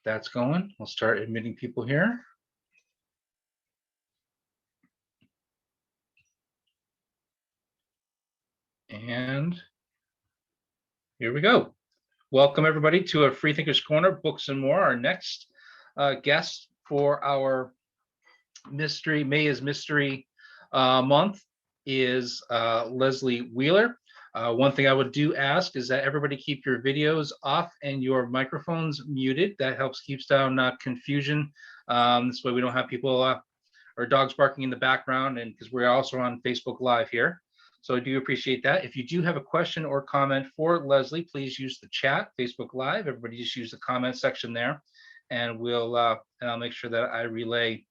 that's going. I'll start admitting people here. And here we go. Welcome everybody to a Free Thinkers Corner, Books and More. Our next guest for our May is Mystery month is Leslie Wheeler. One thing I would do ask is that everybody keep your videos off and your microphones muted. That helps keeps down confusion. This way we don't have people or dogs barking in the background, and because we're also on Facebook Live here. So I do appreciate that. If you do have a question or comment for Leslie, please use the chat, Facebook Live. Everybody just use the comment section there, and I'll make sure that I relay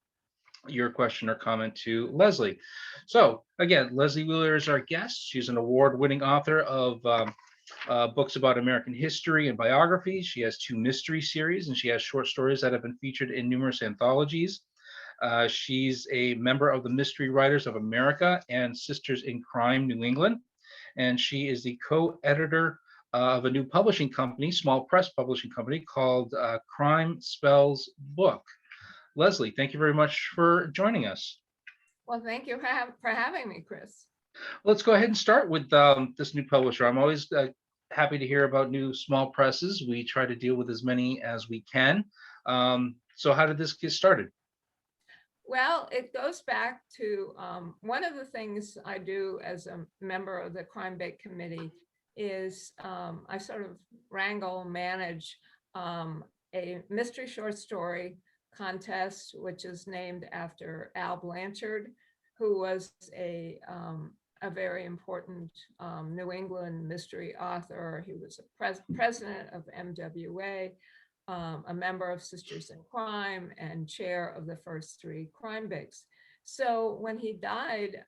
your question or comment to Leslie. So again, Leslie Wheeler is our guest. She's an award-winning author of books about American history and biographies. She has 2 mystery series, and she has short stories that have been featured in numerous anthologies. She's a member of the Mystery Writers of America and Sisters in Crime New England, and she is the co-editor of a new publishing company, small press publishing company called Crime Spells Book. Leslie, thank you very much for joining us. Well, thank you for having me, Chris. Let's go ahead and start with this new publisher. I'm always happy to hear about new small presses. We try to deal with as many as we can. So how did this get started? Well, it goes back to one of the things I do as a member of the Crime Bake Committee is I sort of manage a mystery short story contest, which is named after Al Blanchard, who was a very important New England mystery author. He was a president of MWA, a member of Sisters in Crime, and chair of the first 3 crime bakes. So when he died,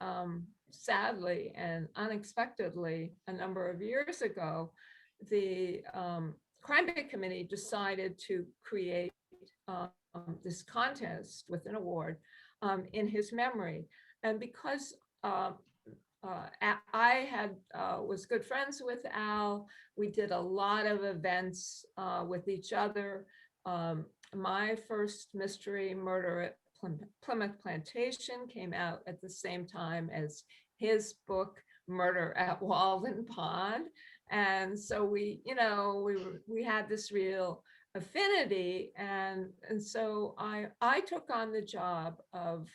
sadly and unexpectedly, a number of years ago, the Crime Bake Committee decided to create this contest with an award in his memory. And because I was good friends with Al, we did a lot of events with each other. My first mystery, Murder at Plymouth Plantation, came out at the same time as his book, Murder at Walden Pond. And so we had this real affinity, and so I took on the job of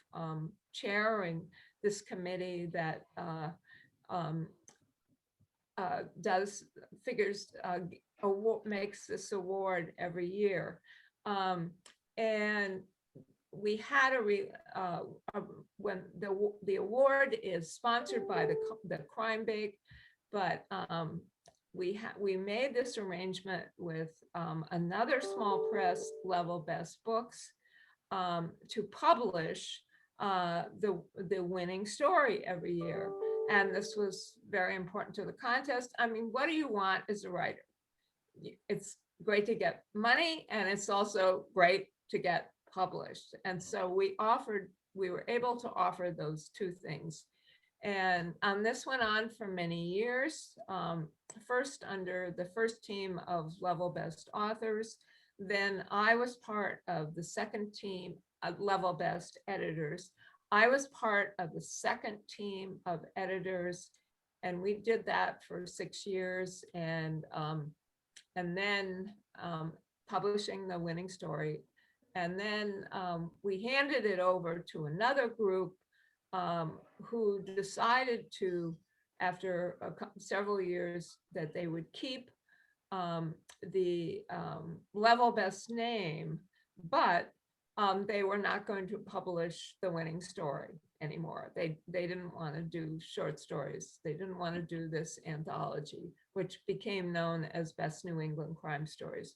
chairing this committee that makes this award every year, and we had when the award is sponsored by the Crime Bake, but we made this arrangement with another small press, Level Best Books, to publish the winning story every year. And this was very important to the contest. I mean, what do you want as a writer? It's great to get money, and it's also great to get published. And so we were able to offer those 2 things. And this went on for many years, first under the first team of Level Best Authors. Then I was part of the second team of Level Best Editors. I was part of the second team of editors, and we did that for 6 years, and then publishing the winning story. And then we handed it over to another group who decided to, after several years, that they would keep the Level Best name, but they were not going to publish the winning story anymore. They didn't want to do short stories. They didn't want to do this anthology, which became known as Best New England Crime Stories.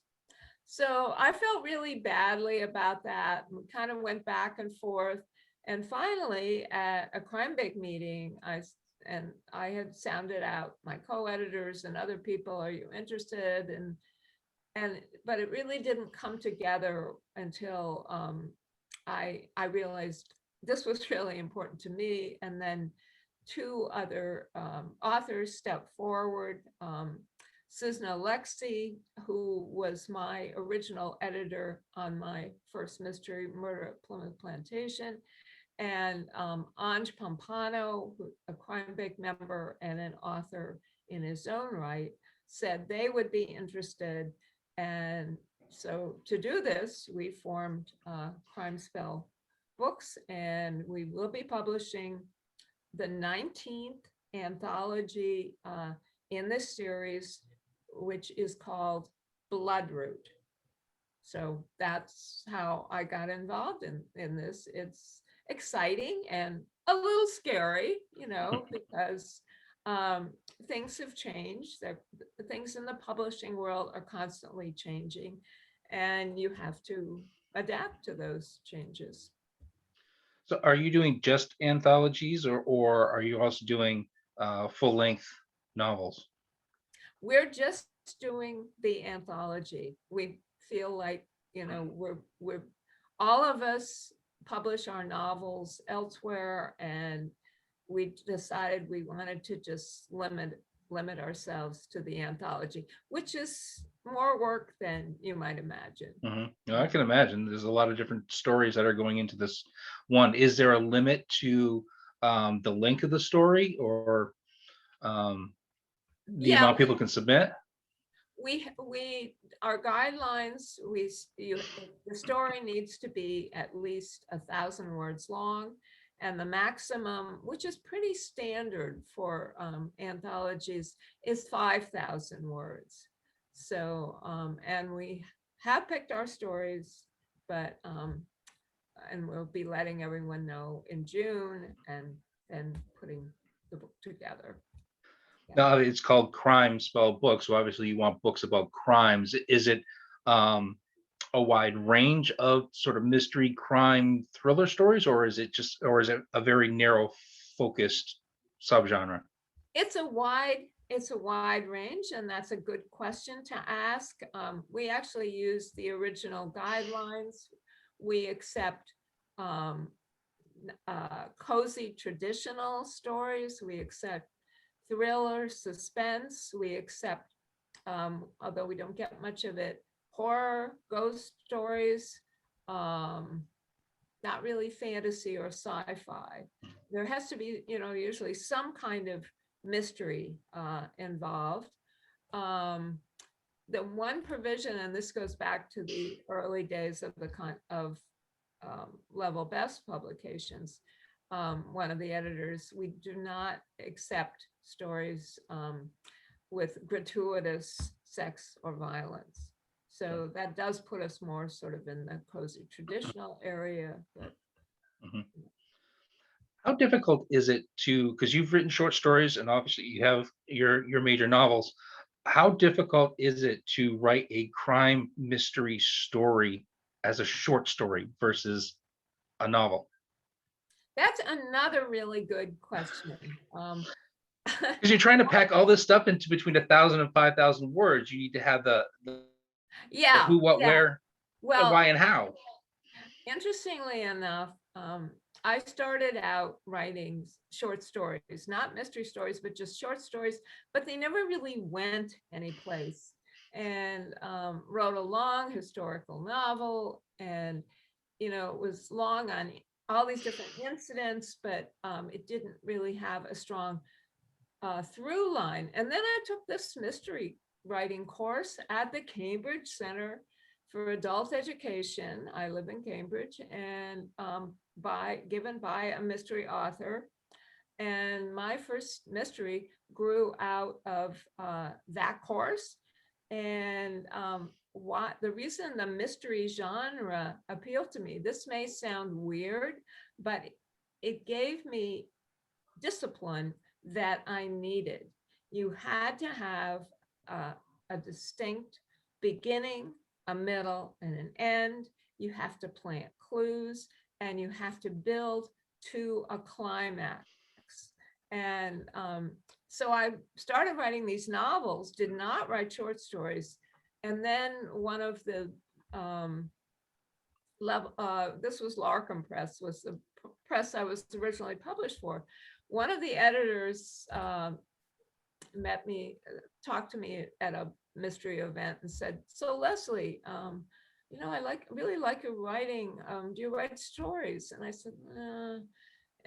So I felt really badly about that. We kind of went back and forth. And finally, at a Crime Bake meeting, I had sounded out my co-editors and other people, are you interested? But it really didn't come together until I realized this was really important to me. And then 2 other authors stepped forward. Susna Lexi, who was my original editor on my first mystery, Murder at Plymouth Plantation, and Anj Pompano, a Crime-Bake member and an author in his own right, said they would be interested. And so to do this, we formed Crime Spell Books, and we will be publishing the 19th anthology in this series, which is called Bloodroot. So that's how I got involved in this. It's exciting and a little scary, because things have changed. The things in the publishing world are constantly changing, and you have to adapt to those changes. So are you doing just anthologies, or are you also doing full length novels? We're just doing the anthology. We feel like, we're all of us publish our novels elsewhere, and we decided we wanted to just limit ourselves to the anthology, which is more work than you might imagine. No, I can imagine there's a lot of different stories that are going into this one. Is there a limit to the length of the story, or the Yeah, amount people can submit? we our guidelines, the story needs to be at least 1,000 words long, and the maximum, which is pretty standard for anthologies, is 5,000 words. So and we have picked our stories, but and we'll be letting everyone know in June, and putting the book together. Now it's called Crime Spell Books, so obviously you want books about crimes. Is it um, a wide range of sort of mystery, crime, thriller stories, or is it a very narrow focused subgenre? It's a wide range, and that's a good question to ask. We actually use the original guidelines. We accept cozy traditional stories. We accept thriller, suspense. We accept, although we don't get much of it, horror, ghost stories, not really fantasy or sci-fi. There has to be, usually some kind of mystery involved. The one provision, and this goes back to the early days of Level Best publications. One of the editors, we do not accept stories with gratuitous sex or violence. So that does put us more sort of in the cozy traditional area. But Mhm. How difficult is it to, because you've written short stories and obviously you have your major novels. How difficult is it to write a crime mystery story as a short story versus a novel? that's another really good question. Because you're trying to pack all this stuff into between 1,000 and 5,000 words. You need to have the Yeah, who, what, yeah. where, Well, why, and how. interestingly enough, I started out writing short stories, not mystery stories, but just short stories, but they never really went anyplace. And wrote a long historical novel, and it was long on all these different incidents, but it didn't really have a strong through line. And then I took this mystery writing course at the Cambridge Center for Adult Education. I live in Cambridge, and given by a mystery author. And my first mystery grew out of that course. And the reason the mystery genre appealed to me, this may sound weird, but it gave me discipline that I needed. You had to have a distinct beginning, a middle, and an end. You have to plant clues, and you have to build to a climax. And so I started writing these novels, did not write short stories. And then one of the this was Larkham Press, was the press I was originally published for. One of the editors talked to me at a mystery event and said, "So Leslie, I really like your writing. Do you write stories?" And I said,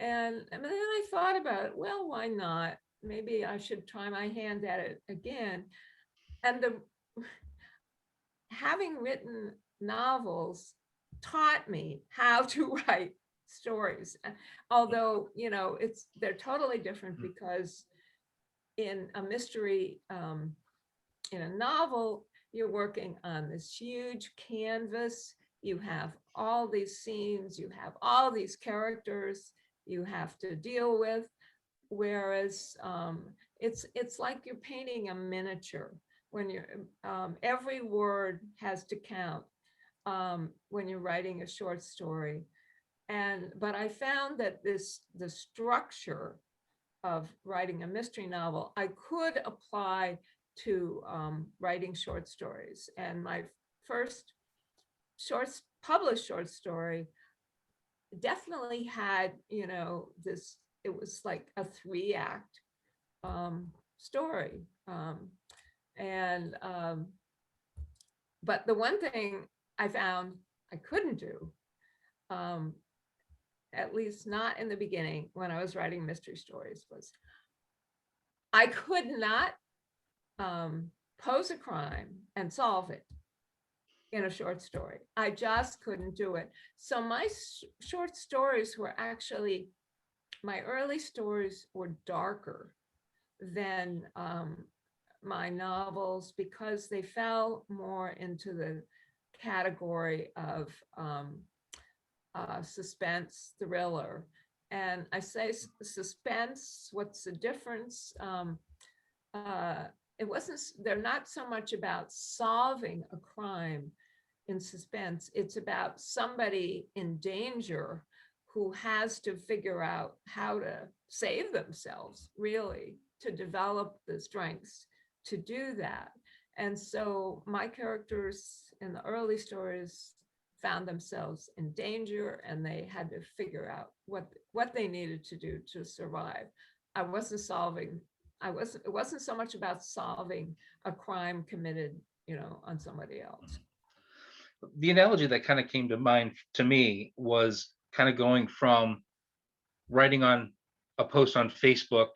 and then I thought about it. Well, why not? Maybe I should try my hand at it again. And having written novels taught me how to write stories. Although, they're totally different, because in a mystery, in a novel, you're working on this huge canvas. You have all these scenes, you have all these characters you have to deal with. Whereas it's like you're painting a miniature. When you're every word has to count when you're writing a short story. But I found that the structure of writing a mystery novel, I could apply to writing short stories. And my first published short story definitely had, it was like a 3-act story. And But the one thing I found I couldn't do, at least not in the beginning when I was writing mystery stories, was I could not pose a crime and solve it in a short story. I just couldn't do it. So my short stories were actually, my early stories were darker than my novels, because they fell more into the category of suspense thriller. And I say suspense, what's the difference? They're not so much about solving a crime in suspense. It's about somebody in danger who has to figure out how to save themselves, really, to develop the strengths to do that. And so my characters in the early stories found themselves in danger, and they had to figure out what they needed to do to survive. It wasn't so much about solving a crime committed, on somebody else. The analogy that kind of came to mind to me was kind of going from writing on a post on Facebook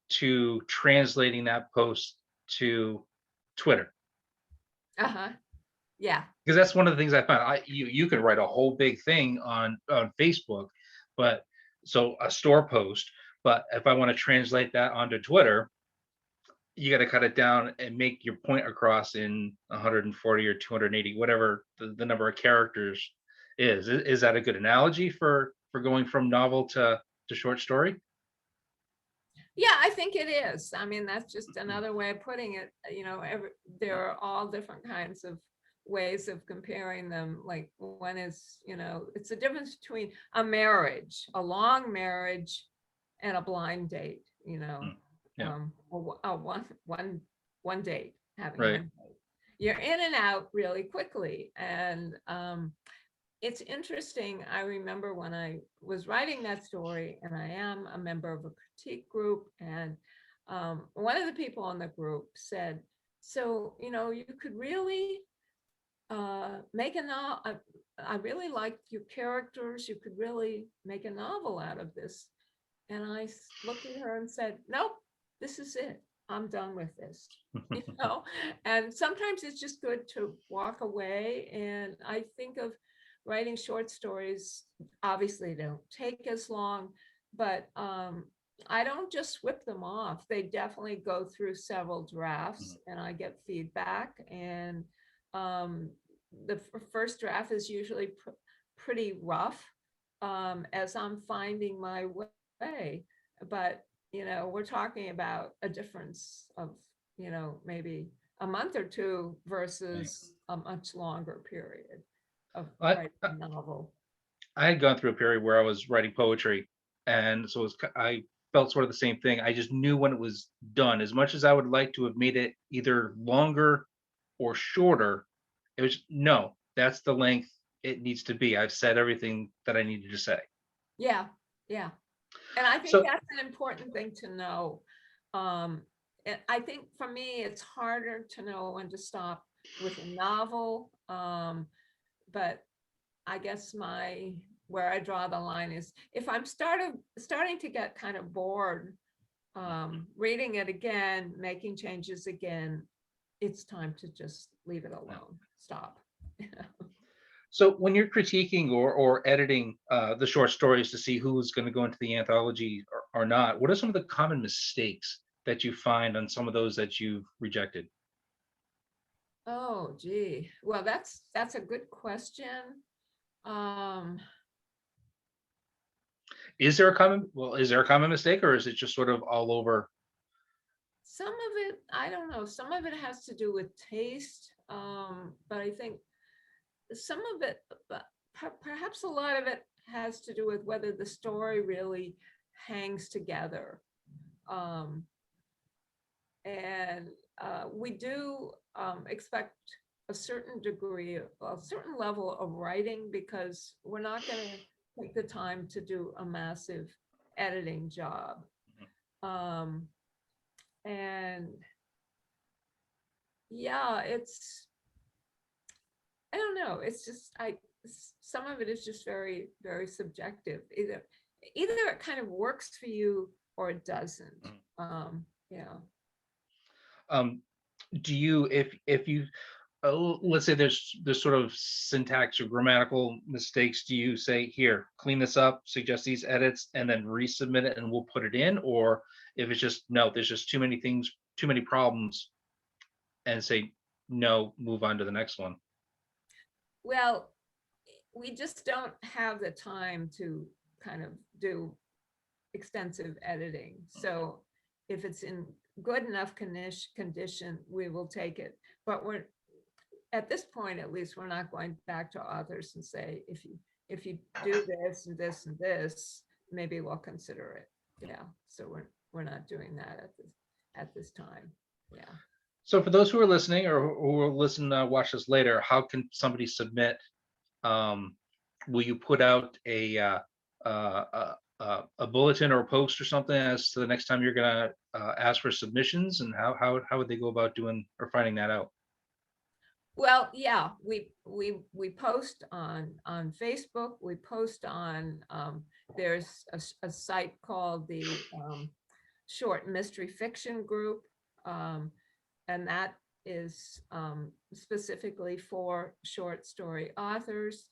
to translating that post to Twitter. Uh-huh. Yeah. Because that's one of the things I found. You can write a whole big thing on Facebook, but so a store post. But if I want to translate that onto Twitter, you got to cut it down and make your point across in 140 or 280, whatever the number of characters is. Is that a good analogy for going from novel to short story? Yeah, I think it is. I mean, that's just another way of putting it. There are all different kinds of ways of comparing them. Like, one is, it's the difference between a marriage, a long marriage, and a blind date. Yeah. One date, having Right. one date. You're in and out really quickly, and it's interesting. I remember when I was writing that story, and I am a member of a critique group, and one of the people in the group said, "So, you could really make a novel. I really liked your characters. You could really make a novel out of this." And I looked at her and said, "Nope, this is it. I'm done with this." And sometimes it's just good to walk away. And I think of writing short stories, obviously they don't take as long, but I don't just whip them off. They definitely go through several drafts, and I get feedback. And the first draft is usually pretty rough, as I'm finding my way. But we're talking about a difference of maybe a month or two versus a much longer period of I, writing a novel. I had gone through a period where I was writing poetry, and so I felt sort of the same thing. I just knew when it was done. As much as I would like to have made it either longer or shorter, it was no. That's the length it needs to be. I've said everything that I needed to say. Yeah, yeah. And I think So that's an important thing to know. And I think for me, it's harder to know when to stop with a novel. But I guess where I draw the line is if I'm starting to get kind of bored, reading it again, making changes again, it's time to just leave it alone, stop. So when you're critiquing or editing the short stories to see who's going to go into the anthology or not, what are some of the common mistakes that you find on some of those that you've rejected? Oh, gee. Well, that's a good question. Um, Is there a common mistake, or is it just sort of all over? some of it, I don't know, some of it has to do with taste. But I think some of it, but perhaps a lot of it has to do with whether the story really hangs together. Um, and we do expect a certain degree, a certain level of writing, because we're not going to take the time to do a massive editing job. Um, and yeah, I don't know. It's just some of it is just very, very subjective. Either it kind of works for you or it doesn't. Yeah. Um, do you, if you, let's say there's sort of syntax or grammatical mistakes, do you say, here, clean this up, suggest these edits, and then resubmit it and we'll put it in? Or if it's just, no, there's just too many things, too many problems, and say, no, move on to the next one? Well, we just don't have the time to kind of do extensive editing. So if it's in good enough condition, we will take it. But we're at this point, at least, we're not going back to authors and say, if you do this and this and this, maybe we'll consider it. Yeah. So we're not doing that at this time. Yeah. So for those who are listening or who will listen, watch this later, how can somebody submit? Um, will you put out a bulletin or a post or something as to the next time you're gonna ask for submissions, and how would they go about doing or finding that out? Well, yeah, we post on Facebook. We post on there's a site called the Short Mystery Fiction Group, and that is specifically for short story authors.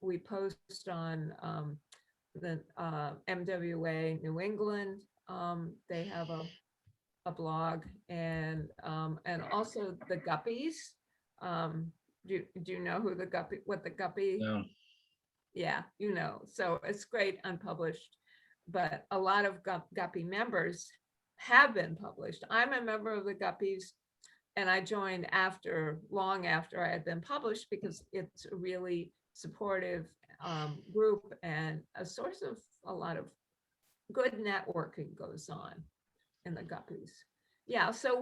We post on the MWA New England. They have a blog, and also the Guppies. Do you know who the Guppy, what the Guppy? No. Yeah, you know. So it's great unpublished, but a lot of Guppy members have been published. I'm a member of the Guppies, and I joined long after I had been published, because it's a really supportive group and a source of a lot of good networking goes on in the Guppies. Yeah, so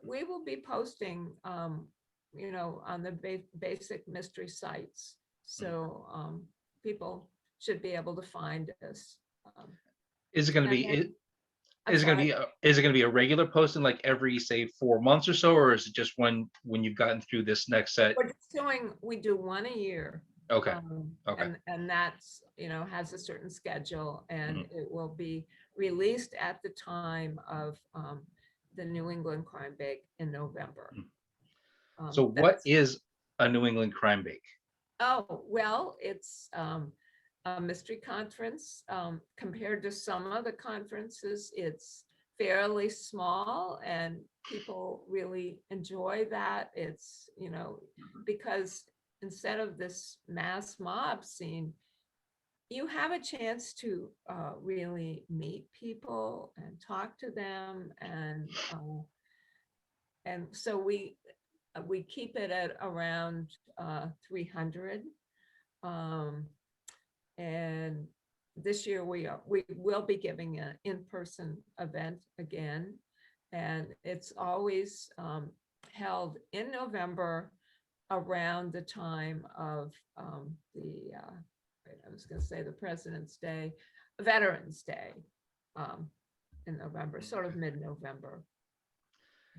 we will be posting, on the basic mystery sites. So people should be able to find us. Um, Is it going to and be then, I'm is it going to sorry, be is it going to be a regular posting like every, say, 4 months or so, or is it just when you've gotten through this next set? we do one a year. Okay. Okay. And that's, has a certain schedule, and Mhm. it will be released at the time of the New England Crime Bake in November. So what That's is a New England crime bake? Oh, well, it's a mystery conference. Compared to some other conferences, it's fairly small, and people really enjoy that. It's, because instead of this mass mob scene, you have a chance to really meet people and talk to them. And so we keep it at around 300. Um, and this year we will be giving an in-person event again, and it's always held in November around the time of I was going to say the President's Day, Veterans Day. Um, in November, sort of mid-November.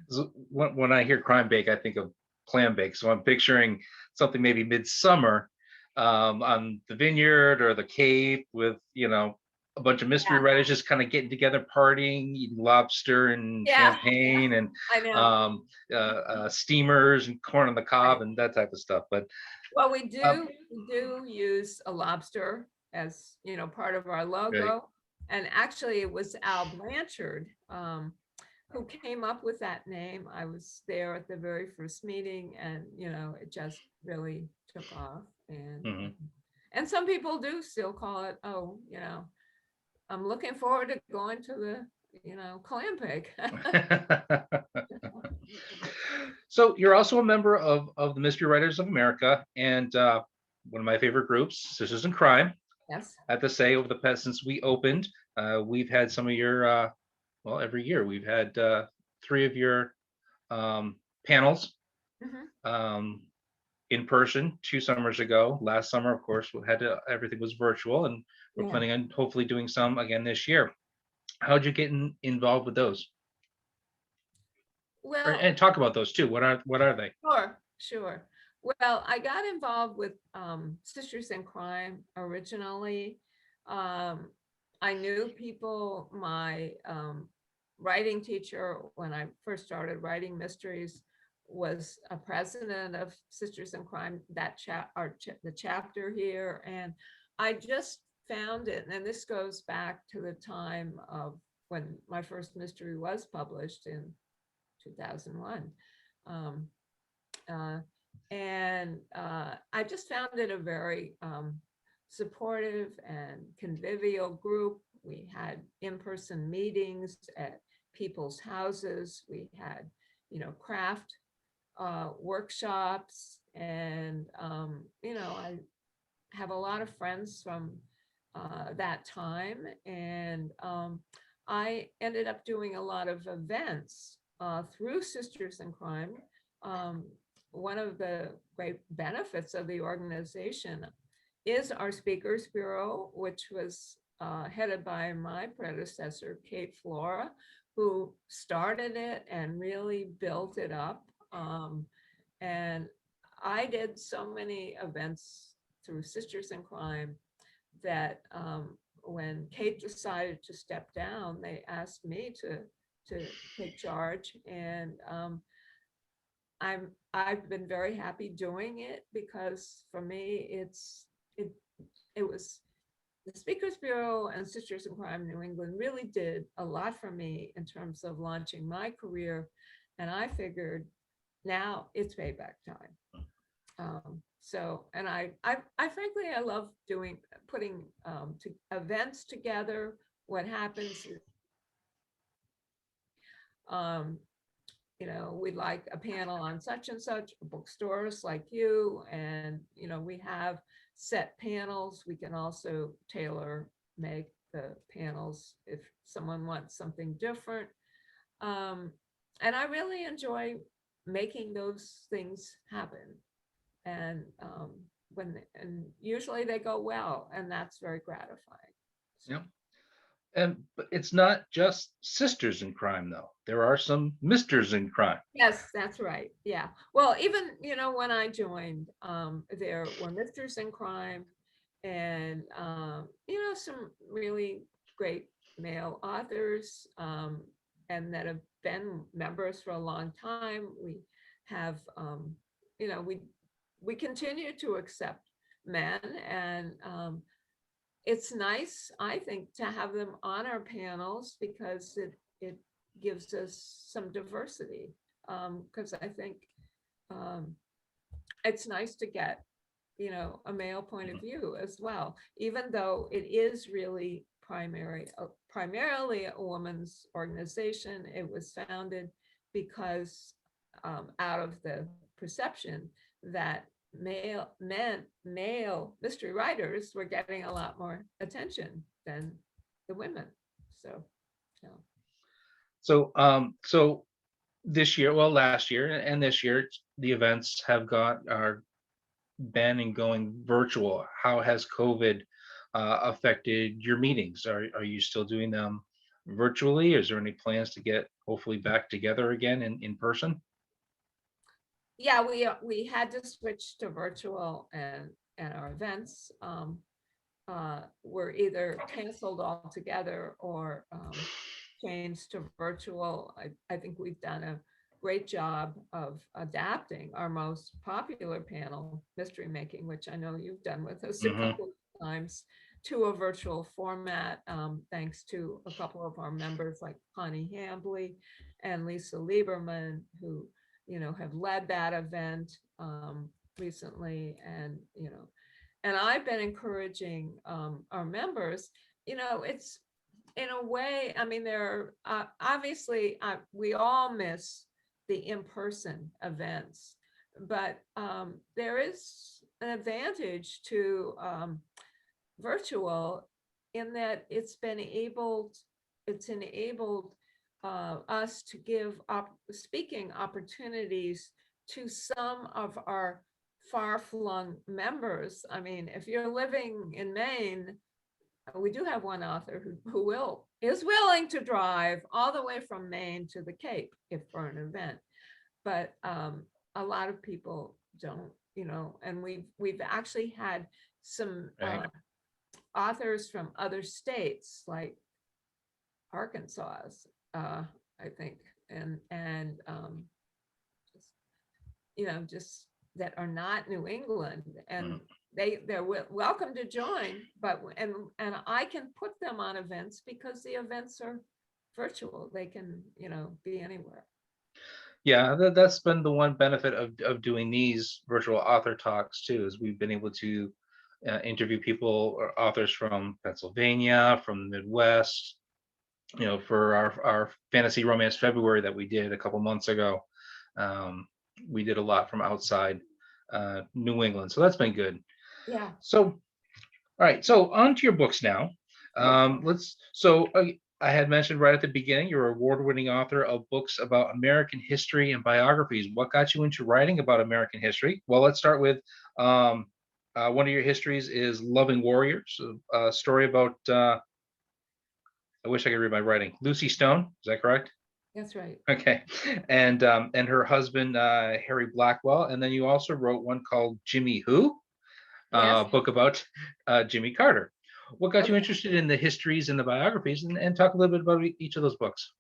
So when I hear crime bake, I think of clam bake. So I'm picturing something maybe midsummer on the vineyard or the Cape with, a bunch of mystery Yeah, writers just kind of getting together, partying, eating lobster and yeah, champagne and I know. steamers and corn on the Right. cob and that type of stuff. But Well, um, we do use a lobster as, part of our right. logo. And actually it was Al Blanchard, who came up with that name. I was there at the very first meeting and, it just really took off. Mhm. And some people do still call it, oh, I'm looking forward to going to the, clam bake. So you're also a member of the Mystery Writers of America and one of my favorite groups, Sisters in Crime. Yes. I have to say, over the past since we opened, we've had some of your well, every year we've had three of your panels Mhm. um, in person 2 summers ago. Last summer, of course, we had everything was virtual, and we're Yeah. planning on hopefully doing some again this year. How'd you get involved with those? Well, And talk about those too. What are they? sure, sure. Well, I got involved with Sisters in Crime originally. Um, I knew people, my writing teacher, when I first started writing mysteries, was a president of Sisters in Crime, the chapter here. And I just found it, and this goes back to the time of when my first mystery was published in 2001. Um, uh, and I just found it a very supportive and convivial group. We had in-person meetings at people's houses. We had, craft workshops. And, I have a lot of friends from that time. And I ended up doing a lot of events through Sisters in Crime. Um, One of the great benefits of the organization is our Speakers Bureau, which was headed by my predecessor, Kate Flora, who started it and really built it up. And I did so many events through Sisters in Crime that when Kate decided to step down, they asked me to take charge. And I've been very happy doing it, because for me it it was the Speakers Bureau and Sisters in Crime New England really did a lot for me in terms of launching my career. And I figured now it's payback time. So, and I frankly, I love putting events together. What happens is, um, we'd like a panel on such and such, bookstores like you, and, we have set panels. We can also tailor make the panels if someone wants something different. Um, and I really enjoy making those things happen. And and usually they go well, and that's very gratifying. So, Yeah. And but it's not just sisters in crime, though. There are some misters in crime. yes, that's right. Yeah. Well, even, when I joined, there were Misters in Crime, and some really great male authors, and that have been members for a long time. We have, you know, we continue to accept men, and it's nice, I think, to have them on our panels, because it gives us some diversity. Because I think um, it's nice to get, a male point of view as well, even though it is really primarily a woman's organization. It was founded because out of the perception that male mystery writers were getting a lot more attention than the women. So, yeah. So this year, well, last year and this year, the events are been and going virtual. How has COVID affected your meetings? Are you still doing them virtually? Is there any plans to get hopefully back together again in person? Yeah, we had to switch to virtual, and our events were either canceled altogether or changed to virtual. I think we've done a great job of adapting our most popular panel, Mystery Making, which I know you've done with us a Hmm. couple of times, to a virtual format, thanks to a couple of our members like Connie Hambley and Lisa Lieberman, who, have led that event recently. And I've been encouraging our members, it's in a way, I mean, there are obviously we all miss the in-person events, but there is an advantage to virtual in that it's enabled us to give speaking opportunities to some of our far-flung members. I mean, if you're living in Maine, we do have one author who is willing to drive all the way from Maine to the Cape if for an event, but a lot of people don't, and we've actually had some Right. authors from other states like Arkansas, I think, and just, just that are not New England, and Mm. they're welcome to join, but and I can put them on events because the events are virtual. They can, be anywhere. Yeah, that's been the one benefit of doing these virtual author talks too, is we've been able to interview people or authors from Pennsylvania, from the Midwest. For our fantasy romance February that we did a couple months ago, um, we did a lot from outside New England, so that's been good. Yeah. So, all right, so on to your books now. Okay. Let's. So I had mentioned right at the beginning, you're an award-winning author of books about American history and biographies. What got you into writing about American history? Well, let's start with one of your histories is Loving Warriors, a story about. I wish I could read my writing. Lucy Stone, is that correct? That's right. Okay, and her husband Harry Blackwell, and then you also wrote one called Jimmy Who, Yes. book about Jimmy Carter. What got you Okay. interested in the histories and the biographies, and talk a little bit about each of those books?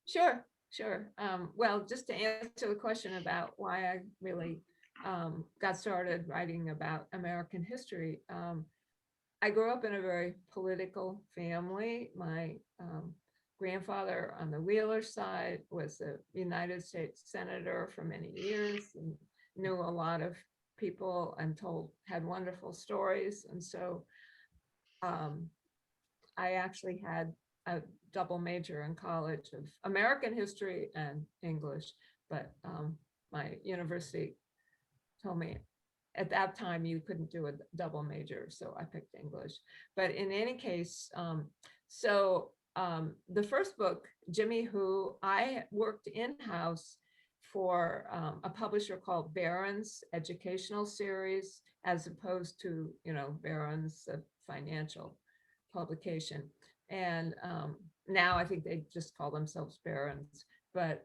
Sure. Sure. Well, just to answer the question about why I really got started writing about American history, I grew up in a very political family. My grandfather on the Wheeler side was a United States senator for many years and knew a lot of people and had wonderful stories. And so um, I actually had a double major in college of American history and English, but my university told me at that time you couldn't do a double major, so I picked English. But in any case, the first book, Jimmy Who, I worked in-house for a publisher called Barron's Educational Series, as opposed to, Barron's financial publication. And now I think they just call themselves Barron's. But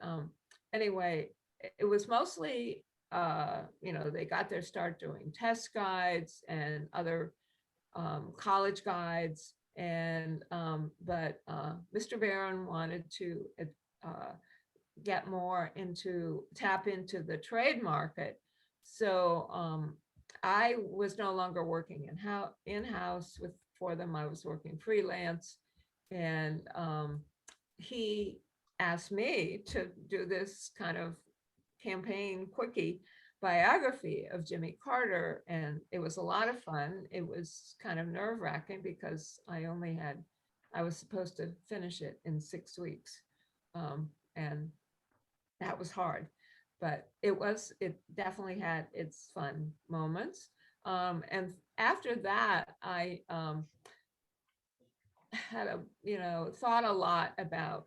anyway, it was mostly they got their start doing test guides and other college guides. And but Mr. Barron wanted to uh, tap into the trade market. So I was no longer working in-house for them. I was working freelance, and he asked me to do this kind of campaign quickie biography of Jimmy Carter, and it was a lot of fun. It was kind of nerve-wracking because I was supposed to finish it in 6 weeks, and that was hard, but it definitely had its fun moments. And after that, I had thought a lot about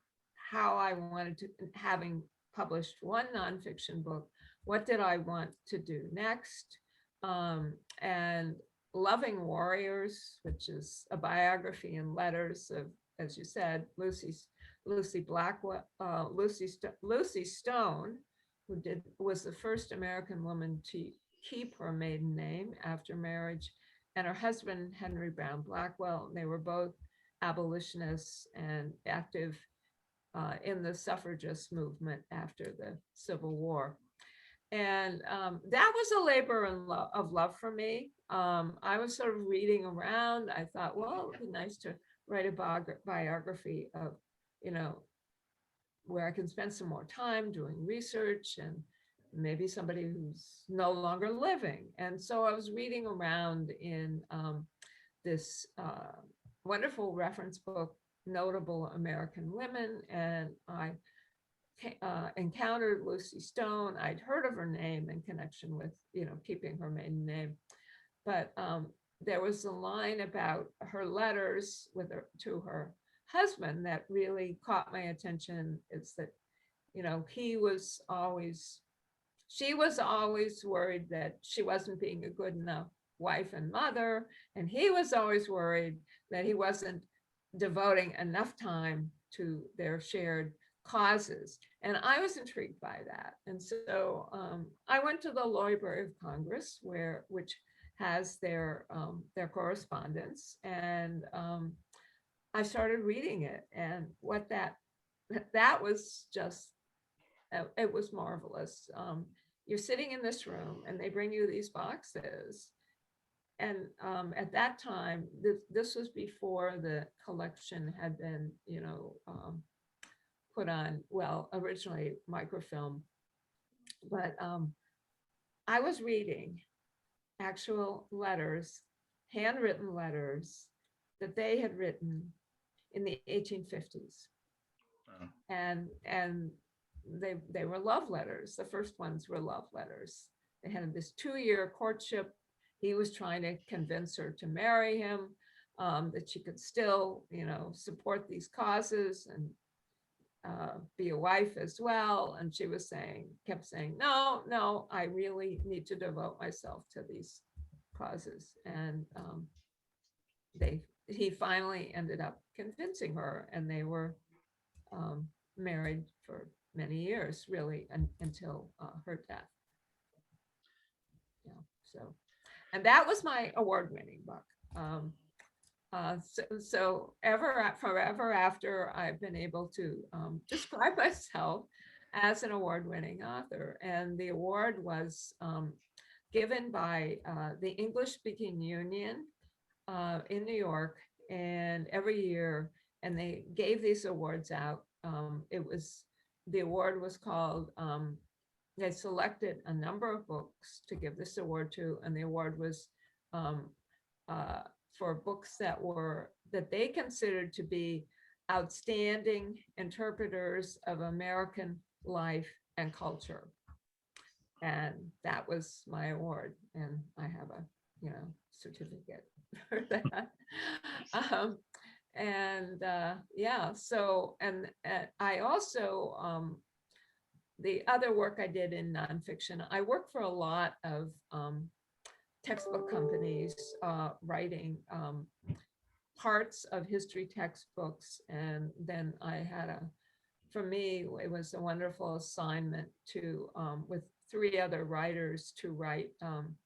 how I wanted to, having published one nonfiction book, what did I want to do next? And Loving Warriors, which is a biography and letters of as you said, Lucy Blackwell, Lucy Stone, who was the first American woman to keep her maiden name after marriage, and her husband, Henry Brown Blackwell. They were both abolitionists and active in the suffragist movement after the Civil War. And that was a labor of love for me. I was sort of reading around. I thought, well, it'd be nice to write a biography of, you know, where I can spend some more time doing research and maybe somebody who's no longer living. And so I was reading around in this wonderful reference book, Notable American Women, and I encountered Lucy Stone. I'd heard of her name in connection with, you know, keeping her maiden name, but there was a line about her letters to her husband that really caught my attention. It's that, you know, she was always worried that she wasn't being a good enough wife and mother, and he was always worried that he wasn't devoting enough time to their shared causes. And I was intrigued by that. And so I went to the Library of Congress, which has their correspondence, and I started reading it. And what that was just, it was marvelous. You're sitting in this room and they bring you these boxes. And at that time, this was before the collection had been, you know, put on, well, originally microfilm, but I was reading actual letters, handwritten letters that they had written in the 1850s. Wow. And they were love letters. The first ones were love letters. They had this 2-year courtship. He was trying to convince her to marry him, that she could still, you know, support these causes and be a wife as well. And she was kept saying, no, I really need to devote myself to these causes. And he finally ended up convincing her, and they were married for many years, really, until her death. Yeah, so, and that was my award-winning book. So forever after, I've been able to describe myself as an award-winning author. And the award was given by the English-speaking Union in New York, and every year, and they gave these awards out. The award was called, they selected a number of books to give this award to, and the award was for books that they considered to be outstanding interpreters of American life and culture. And that was my award, and I have a, you know, certificate for that. Yeah, so, and I also, the other work I did in nonfiction, I worked for a lot of textbook companies, writing parts of history textbooks. And then for me, it was a wonderful assignment to, with 3 other writers, to write an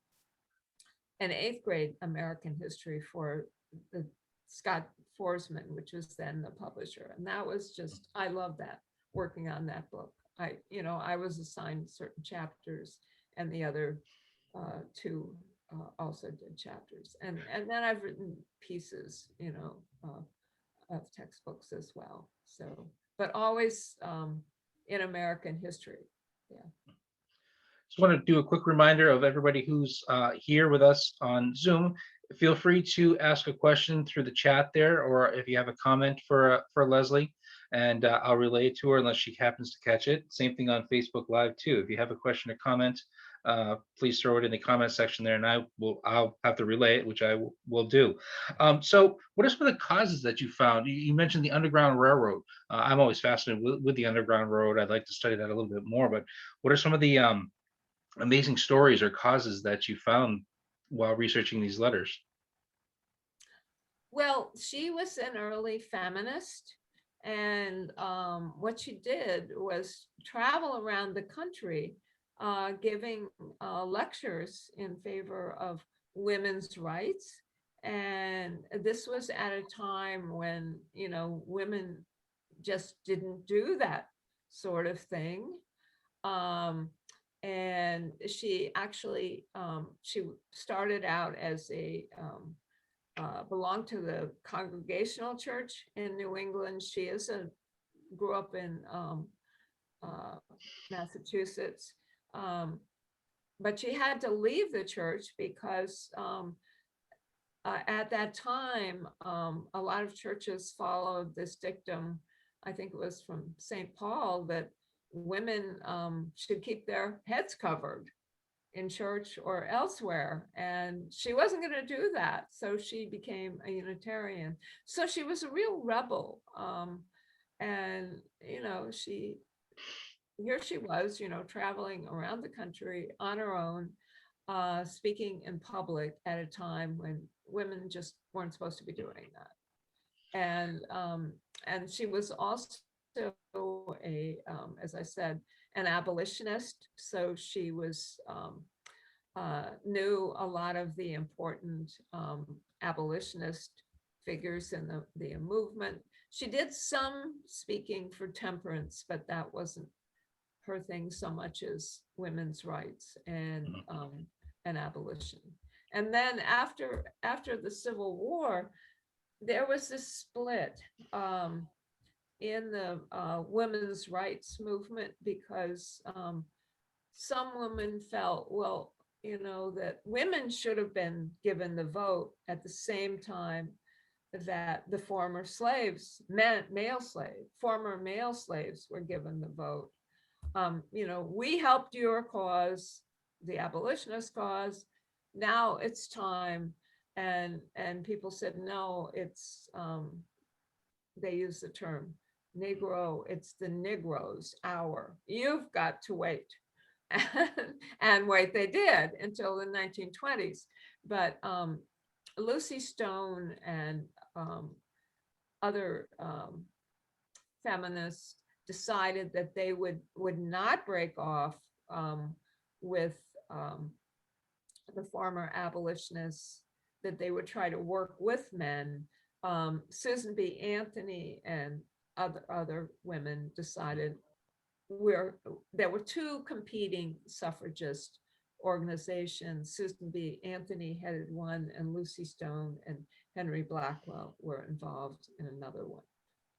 8th grade American history for the Scott Forsman, which was then the publisher. And that was just, I love that, working on that book. I was assigned certain chapters, and the other 2 also did chapters. And then I've written pieces, you know, of textbooks as well. So, but always in American history. Yeah. Just want to do a quick reminder of everybody who's here with us on Zoom. Feel free to ask a question through the chat there, or if you have a comment for Leslie, and I'll relay it to her unless she happens to catch it. Same thing on Facebook Live too. If you have a question or comment, please throw it in the comment section there, and I'll have to relay it, which I will do. So what are some of the causes that you found? You mentioned the Underground Railroad. I'm always fascinated with the Underground Railroad. I'd like to study that a little bit more, but what are some of the amazing stories or causes that you found while researching these letters? Well, she was an early feminist, and what she did was travel around the country, giving lectures in favor of women's rights. And this was at a time when, women just didn't do that sort of thing. Um, and she actually she started out as a belonged to the Congregational Church in New England. She grew up in uh, Massachusetts, um, but she had to leave the church because at that time, a lot of churches followed this dictum. I think it was from St. Paul, that women should keep their heads covered in church or elsewhere. And she wasn't going to do that. So she became a Unitarian. So she was a real rebel. And, here she was, traveling around the country on her own, speaking in public at a time when women just weren't supposed to be doing that. And she was also as I said, an abolitionist. So she was knew a lot of the important abolitionist figures in the movement. She did some speaking for temperance, but that wasn't her thing so much as women's rights and abolition. And then after the Civil War, there was this split in the women's rights movement, because some women felt, well, that women should have been given the vote at the same time that the former slaves, former male slaves were given the vote. We helped your cause, the abolitionist cause. Now it's time. And people said, no, it's, they use the term Negro, it's the Negro's hour. You've got to wait. And wait, they did until the 1920s. But Lucy Stone and other feminists decided that they would not break off with the former abolitionists, that they would try to work with men. Susan B. Anthony and other women decided there were two competing suffragist organizations. Susan B. Anthony headed one, and Lucy Stone and Henry Blackwell were involved in another one.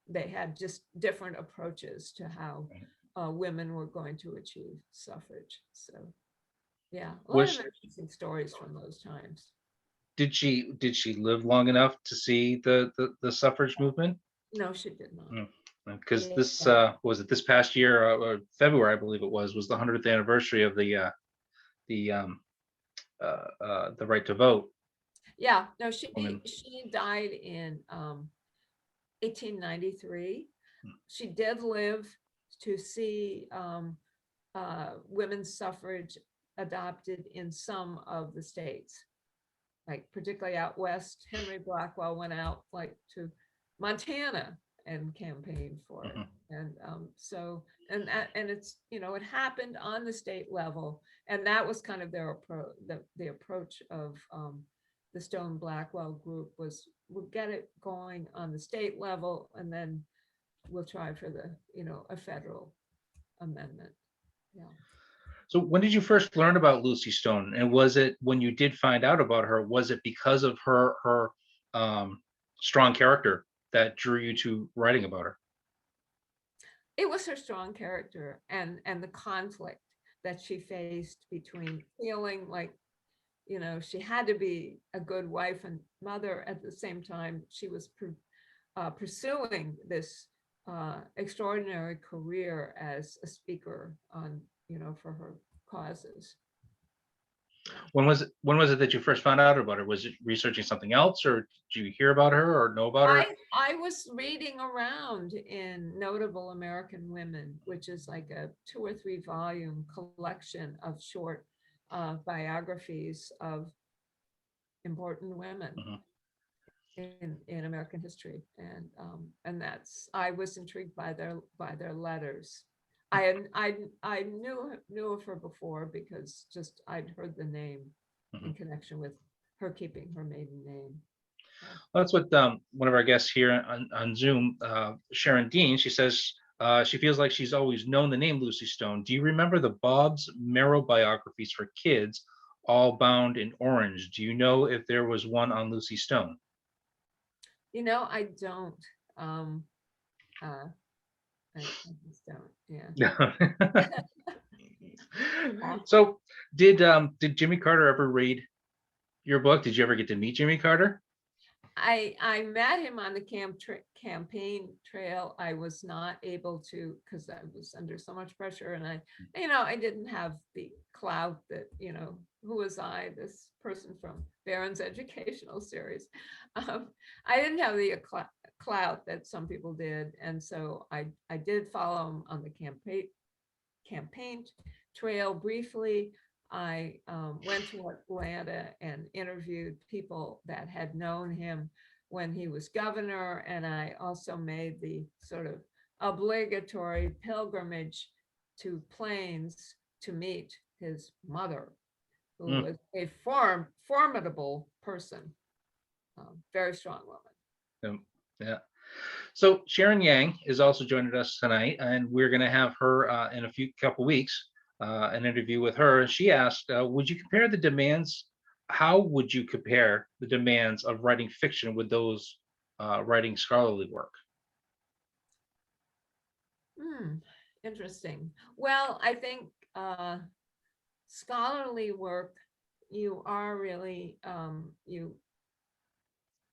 They had just different approaches to how women were going to achieve suffrage. So, yeah, a lot of interesting stories from those times. Did she live long enough to see the suffrage movement? No, she did not. Because this was it this past year, or February, I believe it was the 100th anniversary of the right to vote. Yeah, no, she died in 1893. She did live to see women's suffrage adopted in some of the states, like particularly out west. Henry Blackwell went out like to Montana and campaigned for it. And and it's, it happened on the state level, and that was kind of their approach. The approach of the Stone Blackwell group was, we'll get it going on the state level, and then we'll try for the a federal amendment. Yeah. So when did you first learn about Lucy Stone? And was it, when you did find out about her, was it because of her strong character that drew you to writing about her? It was her strong character and the conflict that she faced between feeling like, she had to be a good wife and mother. At the same time, she was pursuing this extraordinary career as a speaker on, for her causes. When was it that you first found out about her? Was it researching something else, or did you hear about her or know about her? I was reading around in Notable American Women, which is like a 2 or 3 volume collection of short biographies of important women. in American history, and that's I was intrigued by their letters. I knew of her before because just I'd heard the name in Mhm. connection with her keeping her maiden name. So, Well, that's what one of our guests here on Zoom, Sharon Dean, she says she feels like she's always known the name Lucy Stone. Do you remember the Bob's Merrill biographies for kids, all bound in orange? Do you know if there was one on Lucy Stone? I don't. Um, uh, I just don't. Yeah. Uh, So did Jimmy Carter ever read your book? Did you ever get to meet Jimmy Carter? I met him on the campaign trail. I was not able to because I was under so much pressure, and I didn't have the clout that who was I, this person from Barron's educational series. Um, I didn't have the clout that some people did, and so I did follow him on the campaign trail briefly. I went to Atlanta and interviewed people that had known him when he was governor, and I also made the sort of obligatory pilgrimage to Plains to meet his mother, who Mm, was a formidable person, very strong woman. yeah. Yeah. So Sharon Yang is also joining us tonight, and we're going to have her in a few couple weeks, an interview with her. And she asked, "Would you compare the demands? How would you compare the demands of writing fiction with those writing scholarly work?" Hmm, interesting. Well, I think scholarly work, you are really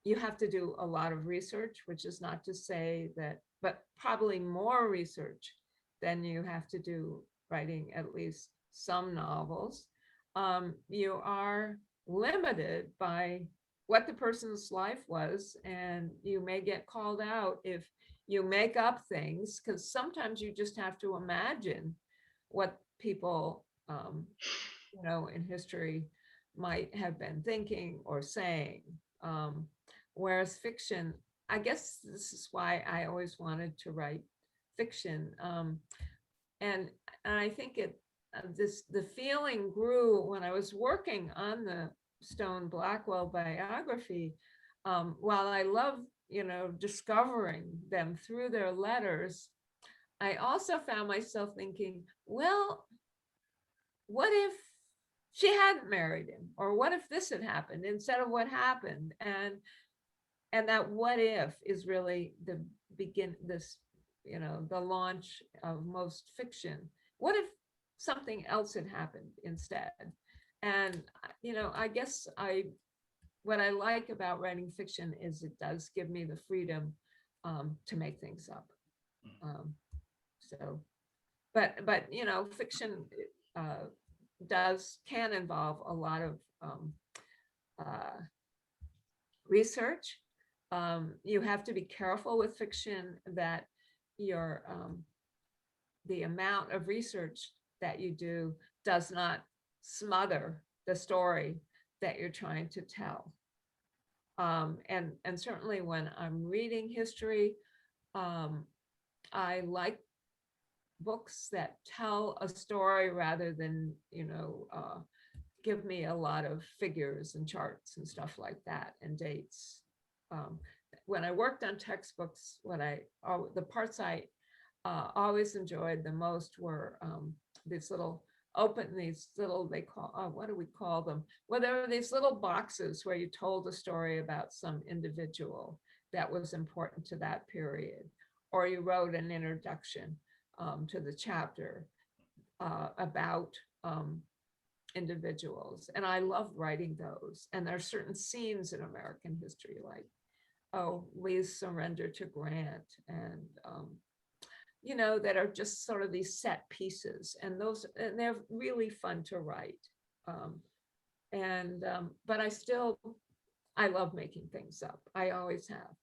you have to do a lot of research, which is not to say that, but probably more research than you have to do writing at least some novels. You are limited by what the person's life was, and you may get called out if you make up things, because sometimes you just have to imagine what people, in history might have been thinking or saying. Whereas fiction, I guess this is why I always wanted to write fiction. And, and I think the feeling grew when I was working on the Stone Blackwell biography. While I love, discovering them through their letters, I also found myself thinking, well, what if she hadn't married him, or what if this had happened instead of what happened? And that what if is really the launch of most fiction. What if something else had happened instead? And I guess what I like about writing fiction is it does give me the freedom to make things up. um, so but fiction uh, can involve a lot of uh, research. You have to be careful with fiction that your the amount of research that you do does not smother the story that you're trying to tell. And certainly when I'm reading history, um, I like books that tell a story rather than give me a lot of figures and charts and stuff like that and dates. Um, when I worked on textbooks, the parts I always enjoyed the most were these little they call what do we call them? Well, there were these little boxes where you told a story about some individual that was important to that period, or you wrote an introduction to the chapter about individuals. And I love writing those. And there are certain scenes in American history, like, Lee's surrender to Grant, and, that are just sort of these set pieces. And they're really fun to write. But I love making things up. I always have.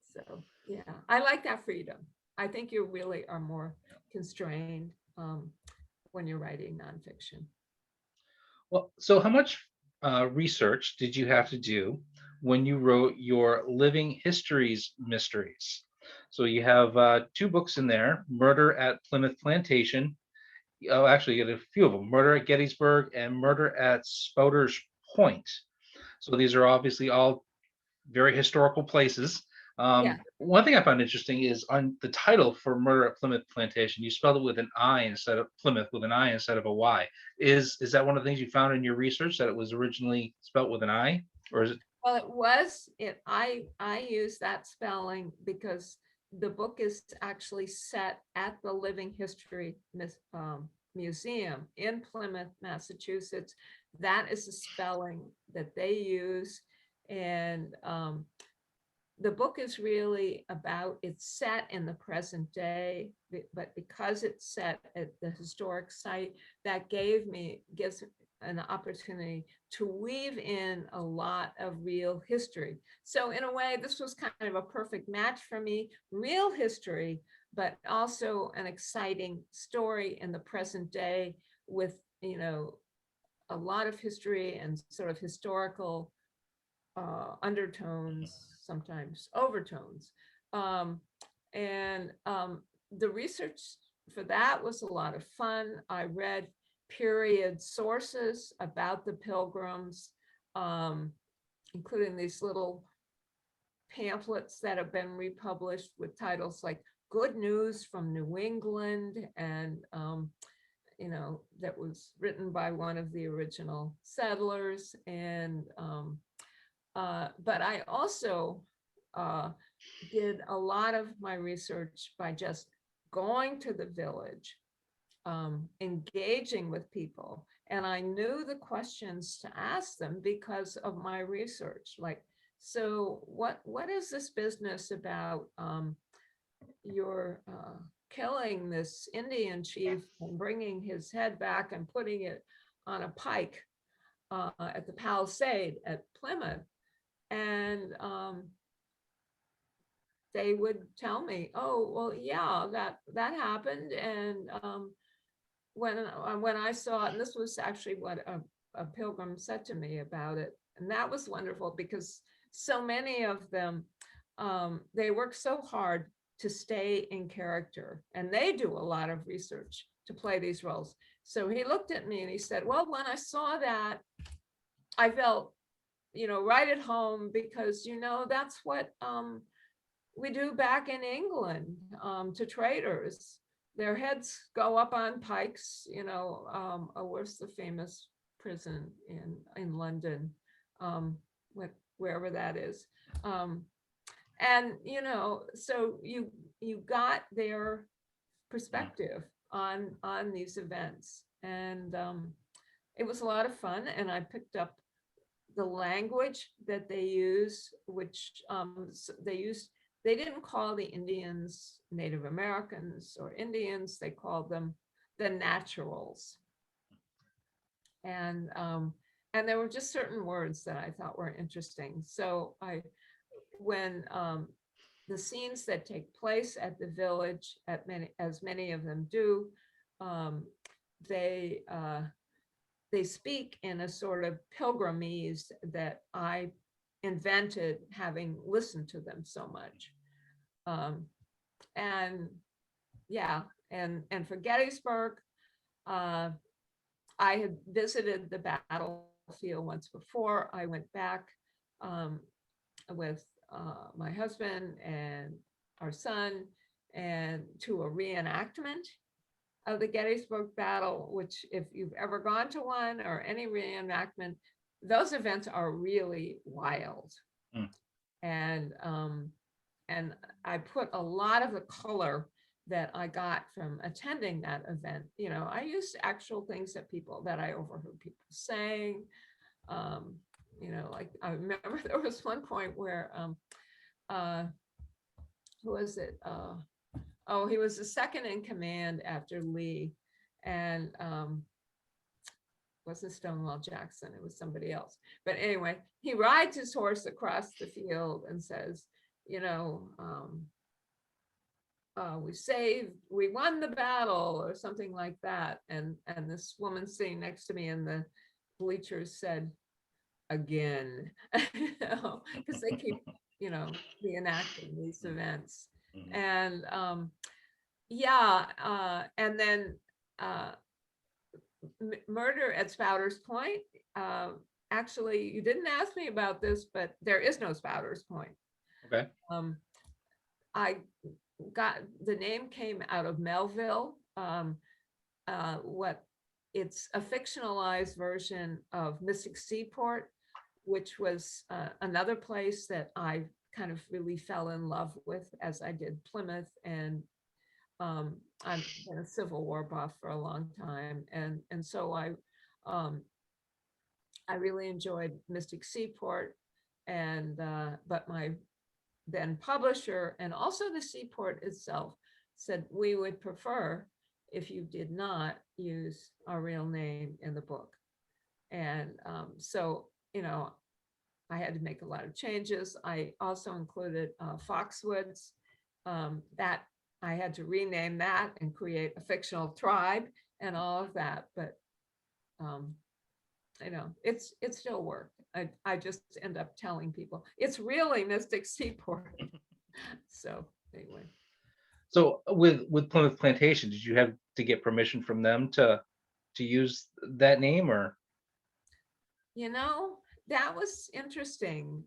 So, yeah, I like that freedom. I think you really are more constrained when you're writing nonfiction. Well, so how much research did you have to do when you wrote your Living Histories Mysteries. So you have two books in there, Murder at Plymouth Plantation. Oh, actually, you get a few of them, Murder at Gettysburg and Murder at Spouter's Point. So these are obviously all very historical places. Yeah. One thing I found interesting is on the title for Murder at Plymouth Plantation, you spelled it with an I instead of Plymouth with an I instead of a Y. Is that one of the things you found in your research, that it was originally spelled with an I, or is it? Well, I use that spelling because the book is actually set at the Living History Museum in Plymouth, Massachusetts. That is the spelling that they use. And the book is really about, it's set in the present day, but because it's set at the historic site, that gives an opportunity to weave in a lot of real history. So in a way, this was kind of a perfect match for me, real history, but also an exciting story in the present day with, a lot of history and sort of historical undertones, sometimes overtones. Um, and the research for that was a lot of fun. I read period sources about the Pilgrims, um, including these little pamphlets that have been republished with titles like Good News from New England, and that was written by one of the original settlers. But I also did a lot of my research by just going to the village, engaging with people. And I knew the questions to ask them because of my research. Like, so what is this business about your killing this Indian chief and bringing his head back and putting it on a pike at the Palisade at Plymouth? And they would tell me, oh, well, yeah, that happened. And when I saw it, and this was actually what a pilgrim said to me about it, and that was wonderful because so many of them, they work so hard to stay in character, and they do a lot of research to play these roles. So he looked at me and he said, well, when I saw that, I felt, right at home, because, that's what we do back in England to traders. Their heads go up on pikes, where's the famous prison in London, wherever that is. And, so you got their perspective on these events. And it was a lot of fun. And I picked up the language that they use, which they didn't call the Indians Native Americans or Indians, they called them the naturals. And there were just certain words that I thought were interesting. So when the scenes that take place at the village, as many of them do, they speak in a sort of pilgrimese that I invented, having listened to them so much. And yeah, and for Gettysburg, I had visited the battlefield once before. I went back with my husband and our son, and to a reenactment of the Gettysburg battle, which, if you've ever gone to one or any reenactment, those events are really wild. Mm. And I put a lot of the color that I got from attending that event. I used actual things that I overheard people saying. Like, I remember there was one point where who was it? He was the second in command after Lee, and wasn't Stonewall Jackson, it was somebody else. But anyway, he rides his horse across the field and says, we won the battle, or something like that. And this woman sitting next to me in the bleachers said, again, because they keep, reenacting these events. Mhm. And yeah, and then uh, murder at Spouters Point. Uh, Actually, you didn't ask me about this, but there is no Spouters Point. Okay. Um, I got the name came out of Melville. What It's a fictionalized version of Mystic Seaport, which was another place that I kind of really fell in love with as I did Plymouth. And I've been a Civil War buff for a long time, and so um, I really enjoyed Mystic Seaport, and but my then publisher and also the Seaport itself said we would prefer if you did not use our real name in the book. And so, I had to make a lot of changes. I also included Foxwoods, that I had to rename that and create a fictional tribe and all of that. But um, it still worked. I just end up telling people it's really Mystic Seaport. So anyway, So with Plymouth Plantation, did you have to get permission from them to use that name, or? you know, that was interesting.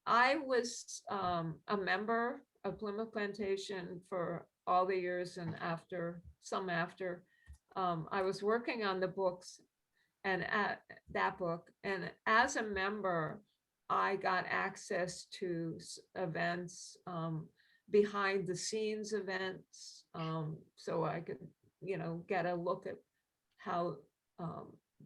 I was a member of Plymouth Plantation for all the years, and after, I was working on the books and at that book. And as a member, I got access to events, behind the scenes events. So I could, get a look at how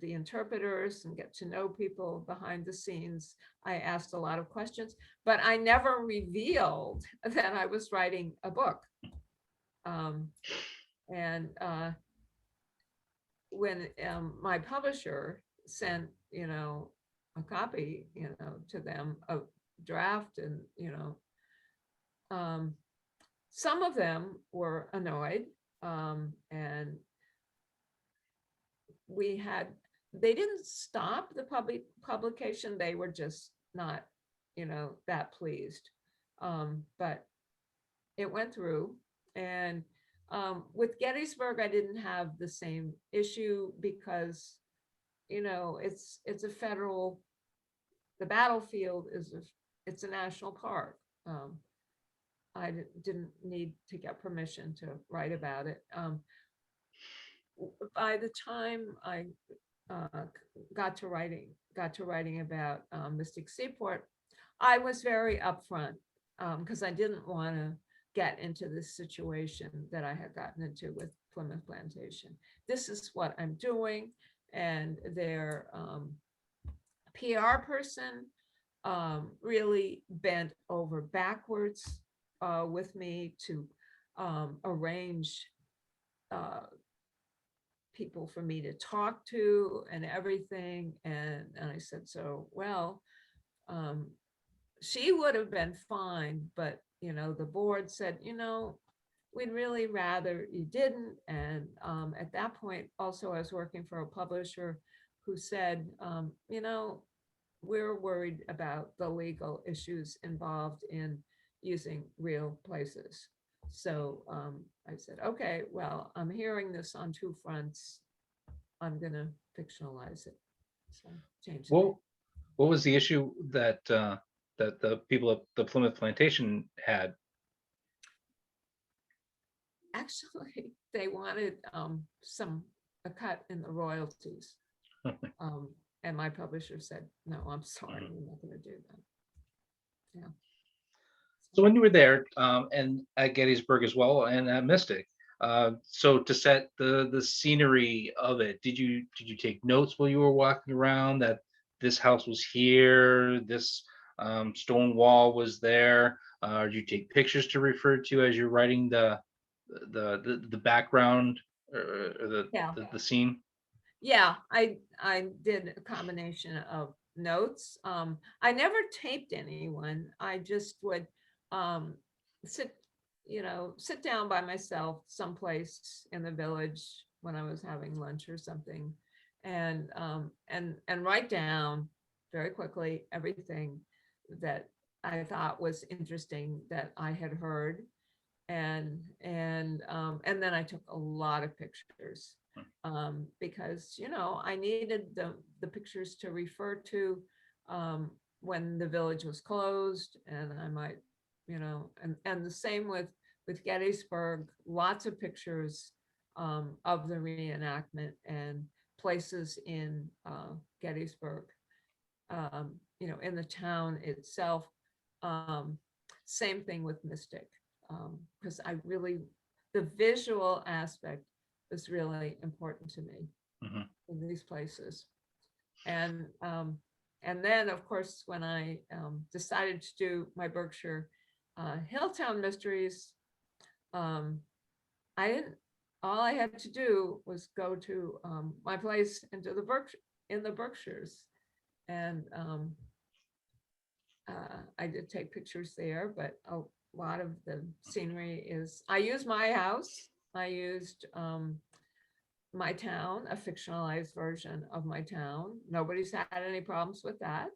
the interpreters and get to know people behind the scenes. I asked a lot of questions, but I never revealed that I was writing a book. Um, and when my publisher sent, a copy, to them of draft, and um, some of them were annoyed, and we had they didn't stop the publication. They were just not, that pleased. But it went through. And with Gettysburg, I didn't have the same issue because, it's a federal, the battlefield it's a national park. I didn't need to get permission to write about it. By the time I uh, got to writing about Mystic Seaport, I was very upfront, because I didn't want to get into this situation that I had gotten into with Plymouth Plantation. This is what I'm doing, and their PR person really bent over backwards with me to arrange uh, people for me to talk to and everything. And I said, so, well, um, she would have been fine, but, the board said, we'd really rather you didn't. And at that point, also, I was working for a publisher who said, we're worried about the legal issues involved in using real places. So I said, okay, well, I'm hearing this on two fronts. I'm gonna fictionalize it. So change the name. Well, what was the issue that the people at the Plymouth Plantation had? Actually, they wanted a cut in the royalties. Um, and my publisher said, no, I'm sorry, we're not gonna do that. Yeah. So when you were there, and at Gettysburg as well, and at Mystic, so to set the scenery of it, did you take notes while you were walking around that this house was here, this stone wall was there? Or did you take pictures to refer to as you're writing the background, or Yeah. the scene? Yeah, I did a combination of notes. I never taped anyone. I just would um, sit, sit down by myself someplace in the village when I was having lunch or something, and write down very quickly everything that I thought was interesting that I had heard, and then I took a lot of pictures, because I needed the pictures to refer to, when the village was closed, and I might, and the same with Gettysburg, lots of pictures, of the reenactment and places in, Gettysburg, in the town itself. Um, Same thing with Mystic, because the visual aspect was really important to me Mhm. in these places. And then, of course, when I decided to do my Berkshire Hilltown mysteries, um, I didn't. All I had to do was go to my place into the in the Berkshires, and I did take pictures there, but a lot of the scenery is, I used my house. I used my town, a fictionalized version of my town. Nobody's had any problems with that.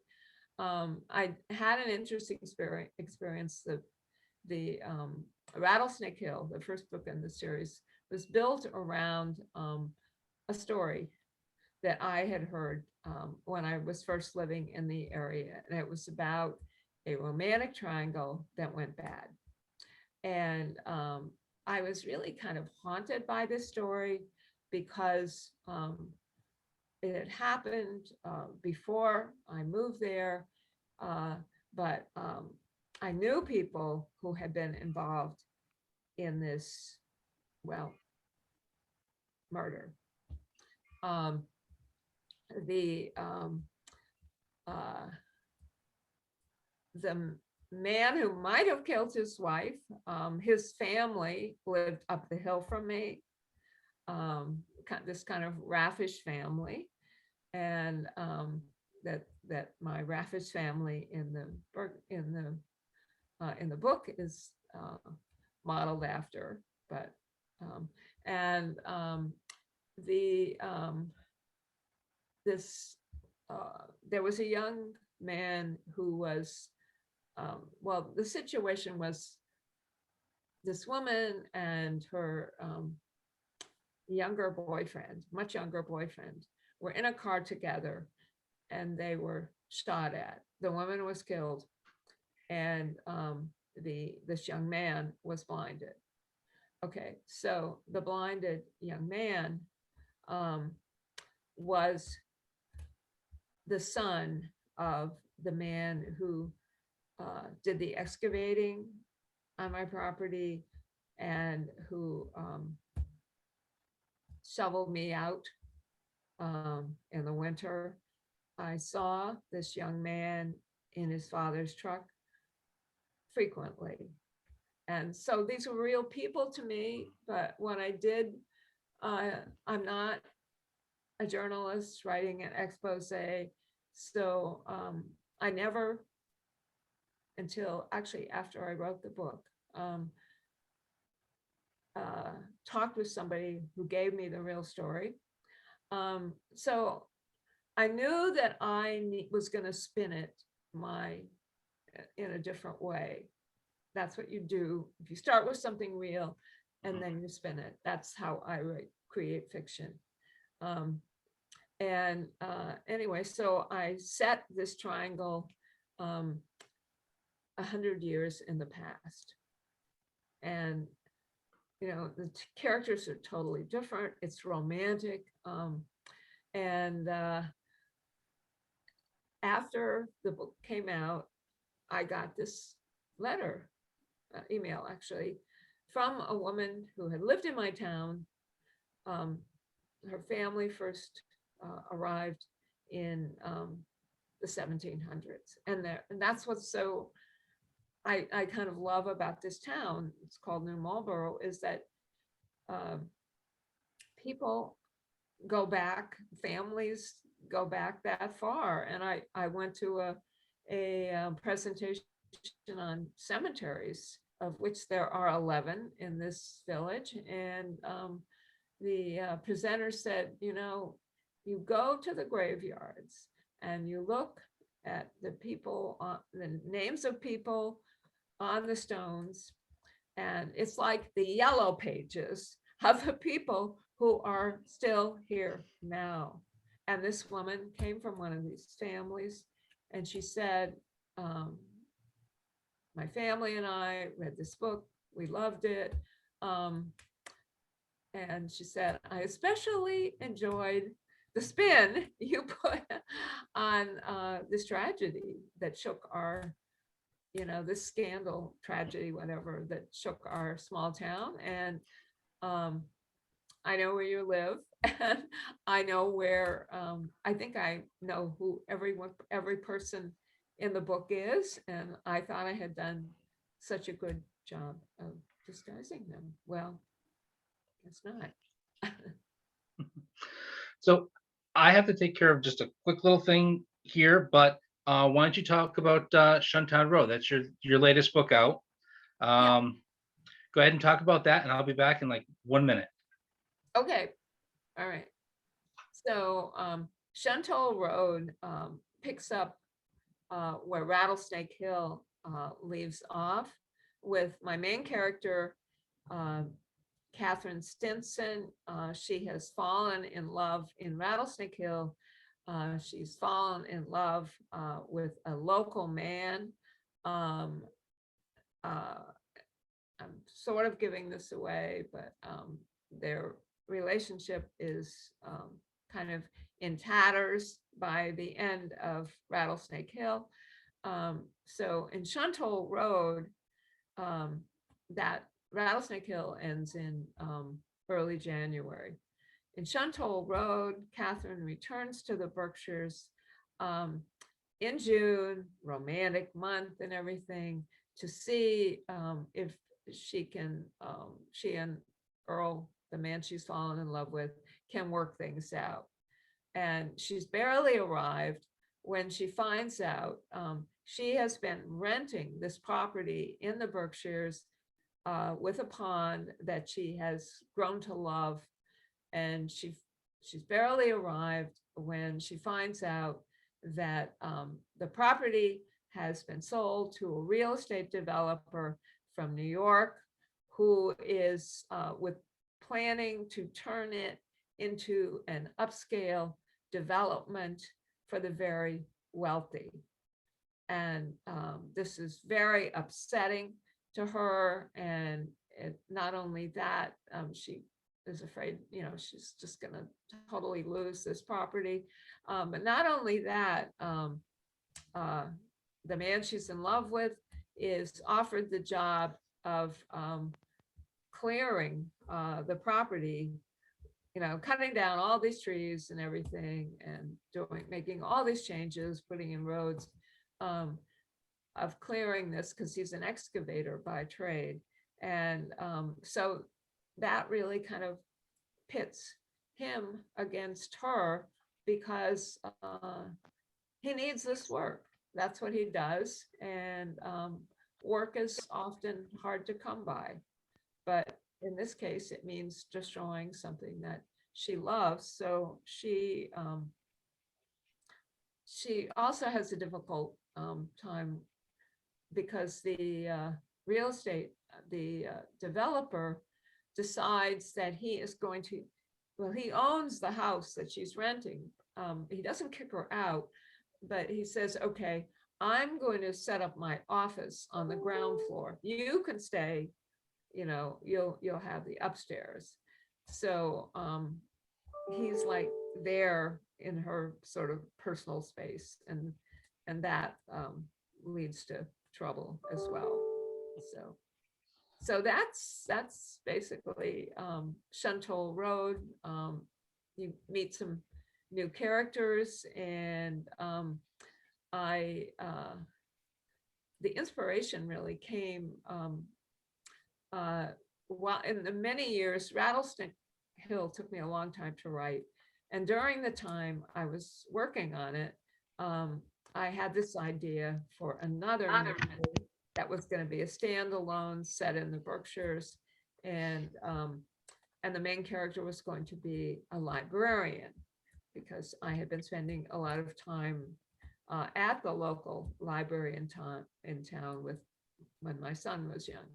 I had an interesting experience. The Rattlesnake Hill, the first book in the series, was built around a story that I had heard when I was first living in the area. And it was about a romantic triangle that went bad. And I was really kind of haunted by this story because it had happened before I moved there. Uh, but I knew people who had been involved in this, well, murder. Um, the uh, the man who might have killed his wife, his family lived up the hill from me, this kind of raffish family. And that my raffish family in the book is modeled after. But and the this there was a young man who was, well, the situation was this woman and her younger boyfriend, much younger boyfriend, were in a car together, and they were shot at. The woman was killed, and this young man was blinded. Okay, so the blinded young man um, was the son of the man who did the excavating on my property, and who shoveled me out in the winter. I saw this young man in his father's truck frequently. And so these were real people to me. But when I did, I'm not a journalist writing an expose. So I never, until actually after I wrote the book, um, talked with somebody who gave me the real story. So I knew that I was going to spin it in a different way. That's what you do. If you start with something real and then you spin it, that's how I create fiction. And anyway, so I set this triangle 100 years in the past. And the characters are totally different. It's romantic. And after the book came out, I got this letter, email actually, from a woman who had lived in my town. Her family first arrived in the 1700s. And that's what's so I kind of love about this town. It's called New Marlborough, is that people go back, families go back that far. And I went to a presentation on cemeteries, of which there are 11 in this village. And the presenter said, you go to the graveyards and you look at the people, the names of people on the stones, and it's like the yellow pages of the people who are still here now. And this woman came from one of these families, and she said, um, my family and I read this book, we loved it. Um, and she said, I especially enjoyed the spin you put on this tragedy that shook our, this scandal, tragedy, whatever, that shook our small town. And um, I know where you live, and I know where, I think I know who every person in the book is. And I thought I had done such a good job of disguising them. Well, it's not. So I have to take care of just a quick little thing here, but why don't you talk about Shuntown Road? That's your latest book out. Yeah. Go ahead and talk about that, and I'll be back in like 1 minute. Okay. All right. So Shuntoll Road picks up where Rattlesnake Hill leaves off, with my main character, Catherine Stinson. She has fallen in love in Rattlesnake Hill. She's fallen in love with a local man. Um, uh, I'm sort of giving this away, but their relationship is kind of in tatters by the end of Rattlesnake Hill. So in Shuntoll Road, that Rattlesnake Hill ends in early January. In Shuntoll Road, Catherine returns to the Berkshires in June, romantic month and everything, to see if she and Earl, the man she's fallen in love with, can work things out. And she's barely arrived when she finds out she has been renting this property in the Berkshires with a pond that she has grown to love. And she's barely arrived when she finds out that the property has been sold to a real estate developer from New York, who is with planning to turn it into an upscale development for the very wealthy. And this is very upsetting to her. And not only that, she is afraid, she's just going to totally lose this property. But not only that, the man she's in love with is offered the job of clearing the property, cutting down all these trees and everything, and making all these changes, putting in roads, of clearing this, because he's an excavator by trade. And so that really kind of pits him against her, because he needs this work. That's what he does. And work is often hard to come by. But in this case, it means destroying something that she loves. So she also has a difficult time, because the real estate, the developer decides that he is going to, well, he owns the house that she's renting. He doesn't kick her out, but he says, okay, I'm going to set up my office on the ground floor. You can stay, you'll have the upstairs. So he's like there in her sort of personal space, and that leads to trouble as well. So that's basically Shuntoll Road. You meet some new characters, and the inspiration really came while in the many years. Rattlesnake Hill took me a long time to write, and during the time I was working on it, I had this idea for another mystery that was going to be a standalone set in the Berkshires, and the main character was going to be a librarian. because I had been spending a lot of time at the local library in town with when my son was young.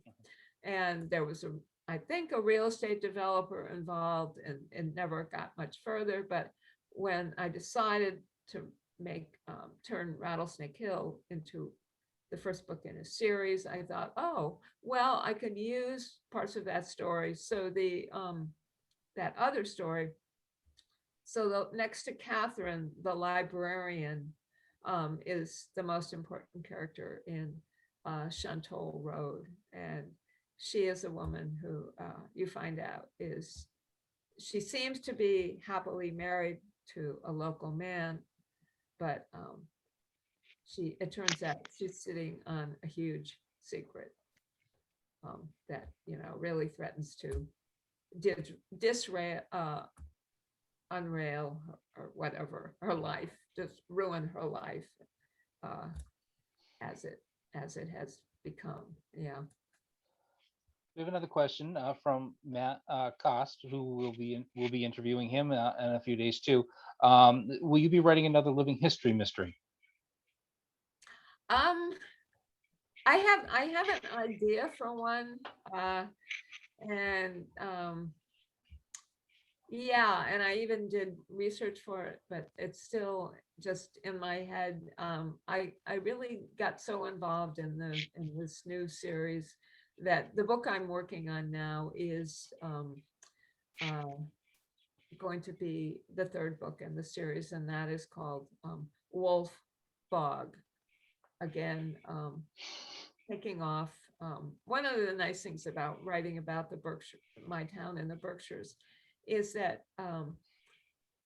And there was I think a real estate developer involved, and it never got much further. But when I decided to turn Rattlesnake Hill into the first book in a series, I thought, oh, well, I could use parts of that story. So that other story. So next to Catherine, the librarian, is the most important character in Chantal Road. And she is a woman who you find out she seems to be happily married to a local man, but it turns out she's sitting on a huge secret that really threatens to unrail or whatever her life, just ruin her life uh, as it has become. Yeah. We have another question from Matt Cost, who will be interviewing him in a few days too. Will you be writing another living history mystery? Um, I have an idea for one, and yeah, and I even did research for it, but it's still just in my head. I really got so involved in this new series that the book I'm working on now is going to be the third book in the series, and that is called Wolf Bog. Again, taking off. One of the nice things about writing about the Berkshire, my town in the Berkshires, is that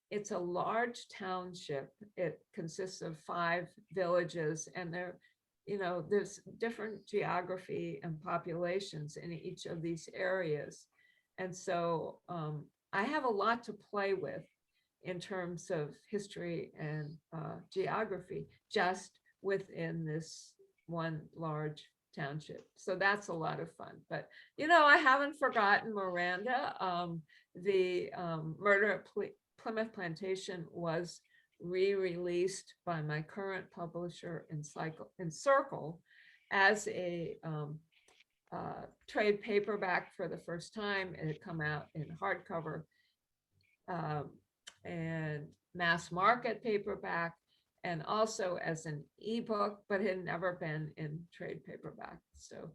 it's a large township. It consists of 5 villages, and there's different geography and populations in each of these areas. And so I have a lot to play with in terms of history and geography, just within this one large township. So that's a lot of fun. But I haven't forgotten Miranda. The Murder at Plymouth Plantation was re-released by my current publisher in Circle as a trade paperback for the first time. It had come out in hardcover and mass market paperback, and also as an ebook, but had never been in trade paperback. So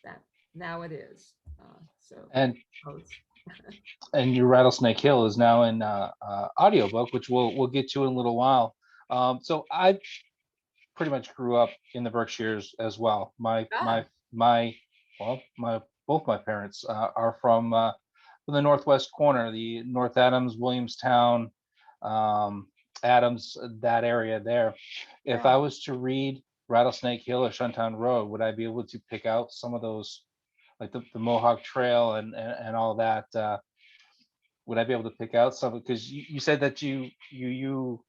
that now it is. And and your Rattlesnake Hill is now in audiobook, which we'll get to in a little while. So I pretty much grew up in the Berkshires as well. Both my parents are from the northwest corner, the North Adams, Williamstown, Adams, that area there. If I was to read Rattlesnake Hill or Shuntown Road, would I be able to pick out some of those, like the Mohawk Trail and all that? Would I be able to pick out some? Because you said that you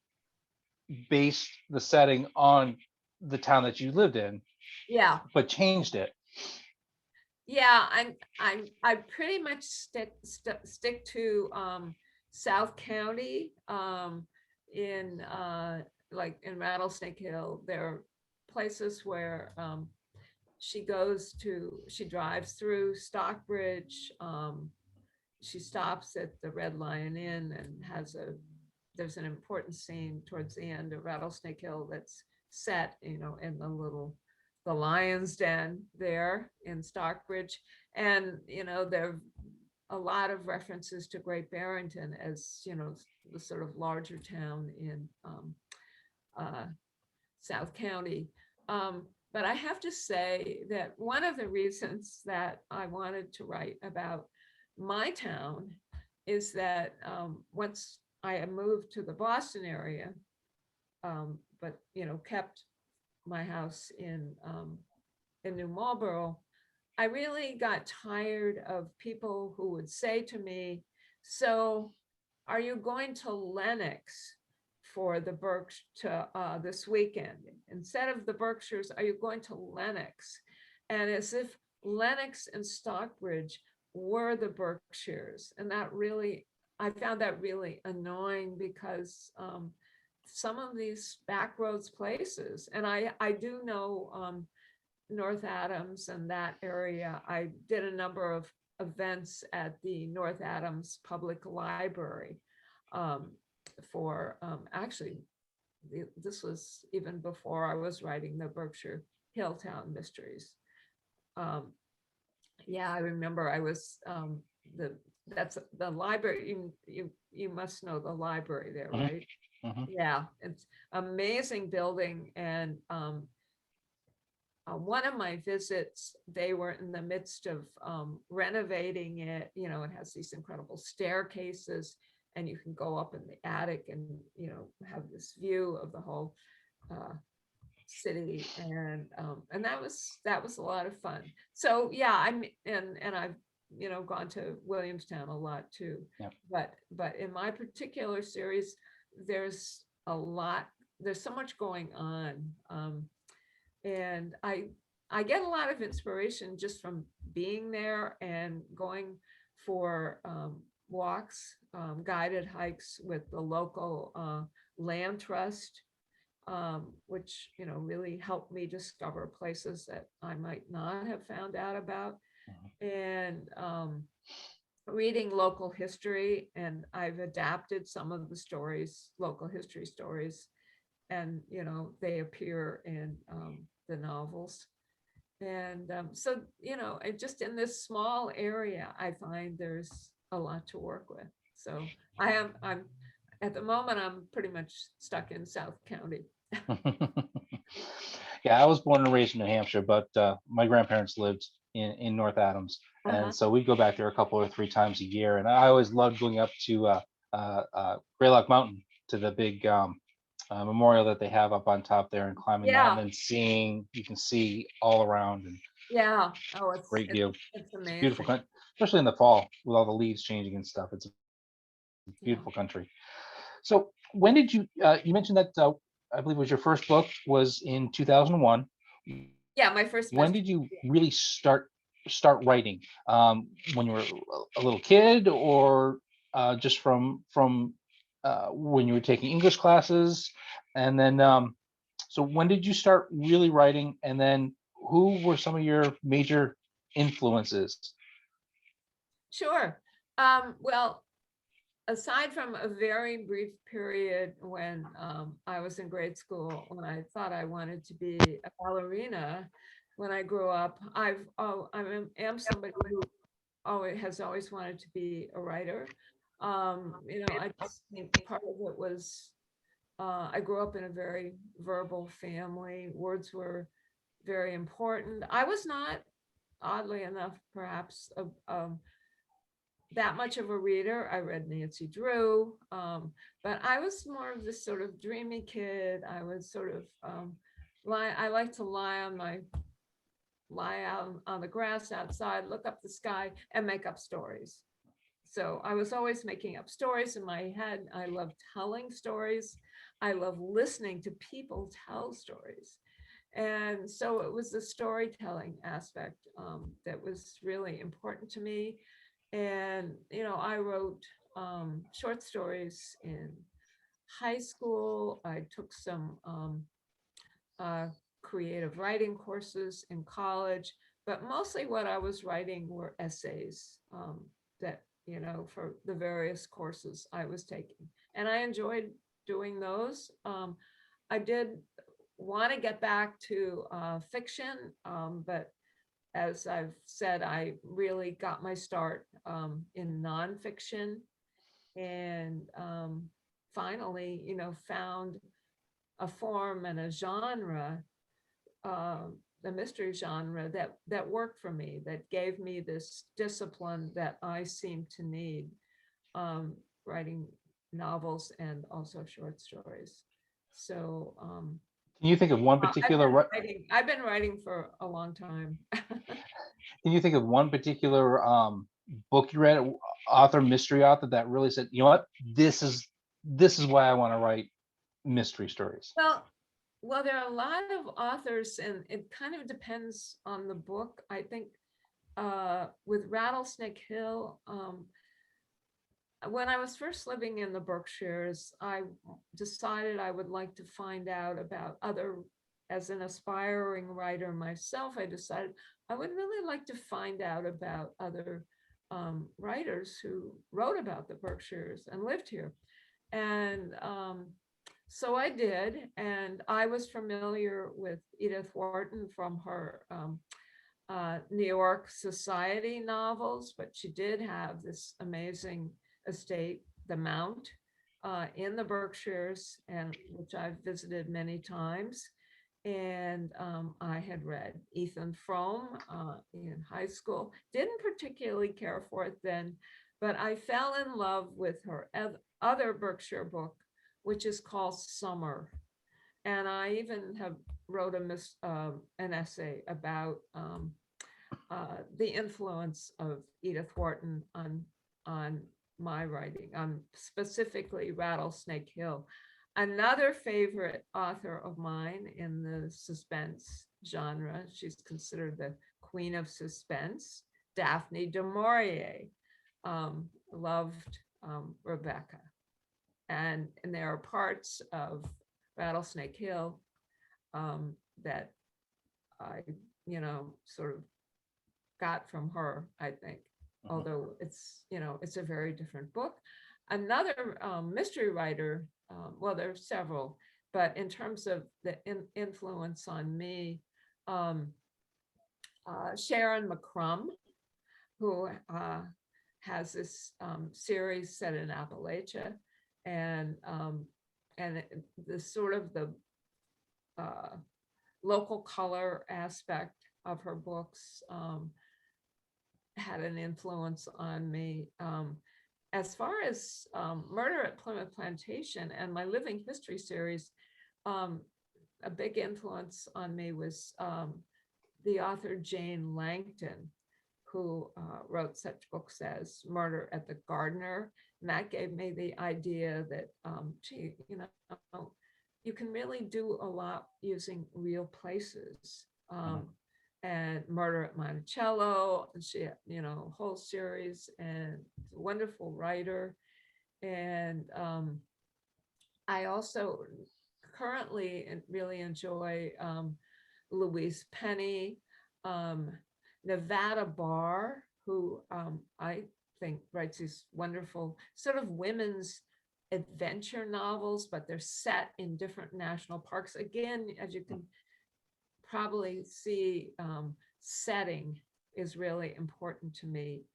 based the setting on the town that you lived in, Yeah. but changed it. Yeah, I pretty much stick to South County. In like in Rattlesnake Hill, there are places where she drives through Stockbridge. She stops at the Red Lion Inn and there's an important scene towards the end of Rattlesnake Hill that's set, in the lion's den there in Stockbridge. And there are a lot of references to Great Barrington as the sort of larger town in South County. But I have to say that one of the reasons that I wanted to write about my town is that once I moved to the Boston area, but kept my house in New Marlborough, I really got tired of people who would say to me, "So, are you going to Lenox for the this weekend? Instead of the Berkshires, are you going to Lenox?" And as if Lenox and Stockbridge were the Berkshires, and that really I found that really annoying because some of these back roads places, and I do know North Adams and that area. I did a number of events at the North Adams Public Library um, for actually, this was even before I was writing the Berkshire Hilltown Mysteries. Um, yeah, I remember I was the that's the library. You must know the library there, Mhm, right? mhm. Yeah, it's amazing building. And one of my visits, they were in the midst of renovating it. You know, it has these incredible staircases, and you can go up in the attic and, you know, have this view of the whole uh, city. And that was a lot of fun. So yeah, and I've, you know, gone to Williamstown a lot too. Yeah. But in my particular series, there's a lot, there's so much going on. And I get a lot of inspiration just from being there and going for walks, guided hikes with the local land trust, which, you know, really helped me discover places that I might not have found out about. And reading local history, and I've adapted some of the stories, local history stories, and, you know, they appear in the novels. And so, you know, just in this small area, I find there's a lot to work with. So I'm at the moment, I'm pretty much stuck in South County. Yeah, I was born and raised in New Hampshire, but my grandparents lived in North Adams, Uh-huh. and so we'd go back there a couple or three times a year. And I always loved going up to Greylock Mountain, to the big memorial that they have up on top there, and climbing that, and Yeah, then seeing, you can see all around, and yeah. Oh, great view. it's It's a beautiful amazing. country, especially in the fall with all the leaves changing and stuff. It's a Yeah. beautiful country. So when did you, you mentioned that, I believe it was your first book was in 2001. Yeah, my first When mystery. did you really start writing? When you were a little kid, or just from when you were taking English classes? And then, so when did you start really writing? And then, who were some of your major influences? Sure. Well, aside from a very brief period when I was in grade school, when I thought I wanted to be a ballerina when I grew up, am somebody who always has always wanted to be a writer. You know, I just think part of it was I grew up in a very verbal family. Words were very important. I was not, oddly enough, perhaps that much of a reader. I read Nancy Drew, but I was more of this sort of dreamy kid. I was sort of I like to lie out on the grass outside, look up the sky, and make up stories. So I was always making up stories in my head. I love telling stories. I love listening to people tell stories. And so it was the storytelling aspect that was really important to me. And, you know, I wrote short stories in high school. I took some uh, creative writing courses in college, but mostly what I was writing were essays that, you know, for the various courses I was taking. And I enjoyed doing those. I did want to get back to fiction, but as I've said, I really got my start in nonfiction, and finally, you know, found a form and a genre, uh, the mystery genre that worked for me, that gave me this discipline that I seem to need, writing novels and also short stories. So Can you think of one particular? I've been writing for a long time. Can you think of one particular book you read, author, mystery author, that really said, you know what, this is why I want to write mystery stories? Well, well, there are a lot of authors, and it kind of depends on the book. I think with Rattlesnake Hill, when I was first living in the Berkshires, I decided I would like to find out about other, as an aspiring writer myself, I decided I would really like to find out about other writers who wrote about the Berkshires and lived here. And so I did, and I was familiar with Edith Wharton from her New York society novels, but she did have this amazing estate, the Mount, in the Berkshires, and which I've visited many times. And I had read Ethan Frome in high school. Didn't particularly care for it then, but I fell in love with her other Berkshire book, which is called Summer. And I even have wrote an essay about the influence of Edith Wharton on my writing, on specifically Rattlesnake Hill. Another favorite author of mine in the suspense genre, she's considered the queen of suspense, Daphne du Maurier, loved Rebecca. And there are parts of Rattlesnake Hill that I, sort of got from her, I think, although it's a very different book. Another mystery writer, well, there's several, but in terms of the influence on me, Sharon McCrum, who has this series set in Appalachia, and the sort of the local color aspect of her books had an influence on me. As far as Murder at Plymouth Plantation and my Living History series, a big influence on me was the author Jane Langton, who wrote such books as Murder at the Gardener. And that gave me the idea that, you can really do a lot using real places. And Murder at Monticello, she, whole series, and a wonderful writer. And I also currently really enjoy Louise Penny, Nevada Barr, who I think writes these wonderful sort of women's adventure novels, but they're set in different national parks. Again, as you can probably see, setting is really important to me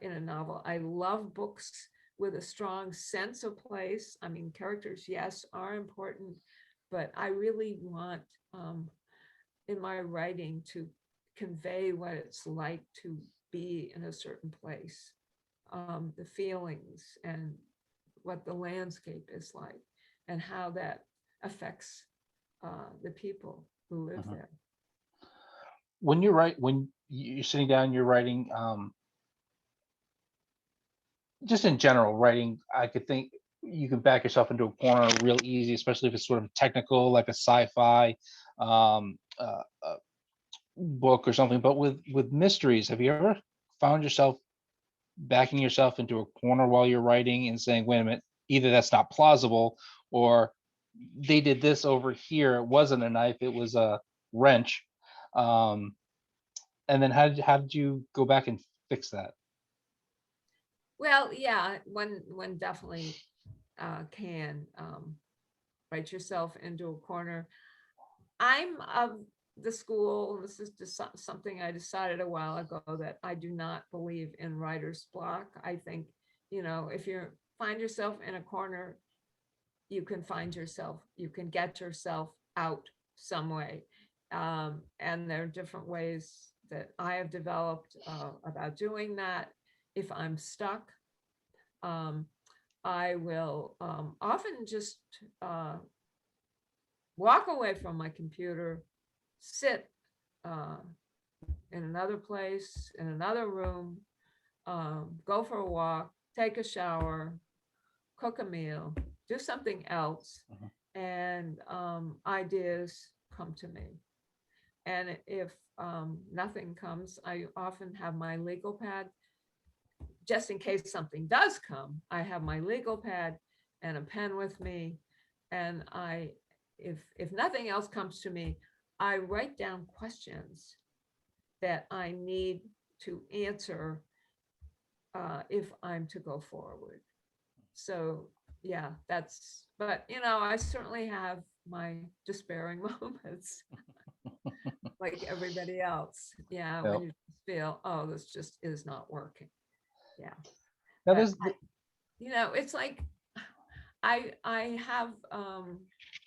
in a novel. I love books with a strong sense of place. I mean, characters, yes, are important, but I really want in my writing to convey what it's like to be in a certain place, the feelings and what the landscape is like, and how that affects the people who live there. When you write, when you're sitting down, you're writing, just in general, writing, I could think you could back yourself into a corner real easy, especially if it's sort of technical, like a sci-fi book or something. But with mysteries, have you ever found yourself backing yourself into a corner while you're writing and saying, wait a minute, either that's not plausible, or they did this over here, it wasn't a knife, it was a wrench. And then how did you go back and fix that? Well, yeah, one definitely can write yourself into a corner. I'm of the school, this is just something I decided a while ago, that I do not believe in writer's block. I think, if you find yourself in a corner, you can get yourself out some way. And there are different ways that I have developed about doing that. If I'm stuck, I will often just walk away from my computer, sit in another place, in another room, go for a walk, take a shower, cook a meal, do something else, and ideas come to me. And if nothing comes, I often have my legal pad just in case something does come, I have my legal pad and a pen with me. And if nothing else comes to me, I write down questions that I need to answer if I'm to go forward. So yeah, but I certainly have my despairing moments like everybody else. Yeah, Yeah. when you just feel, oh, this just is not working. Yeah. Now But there's it's like I have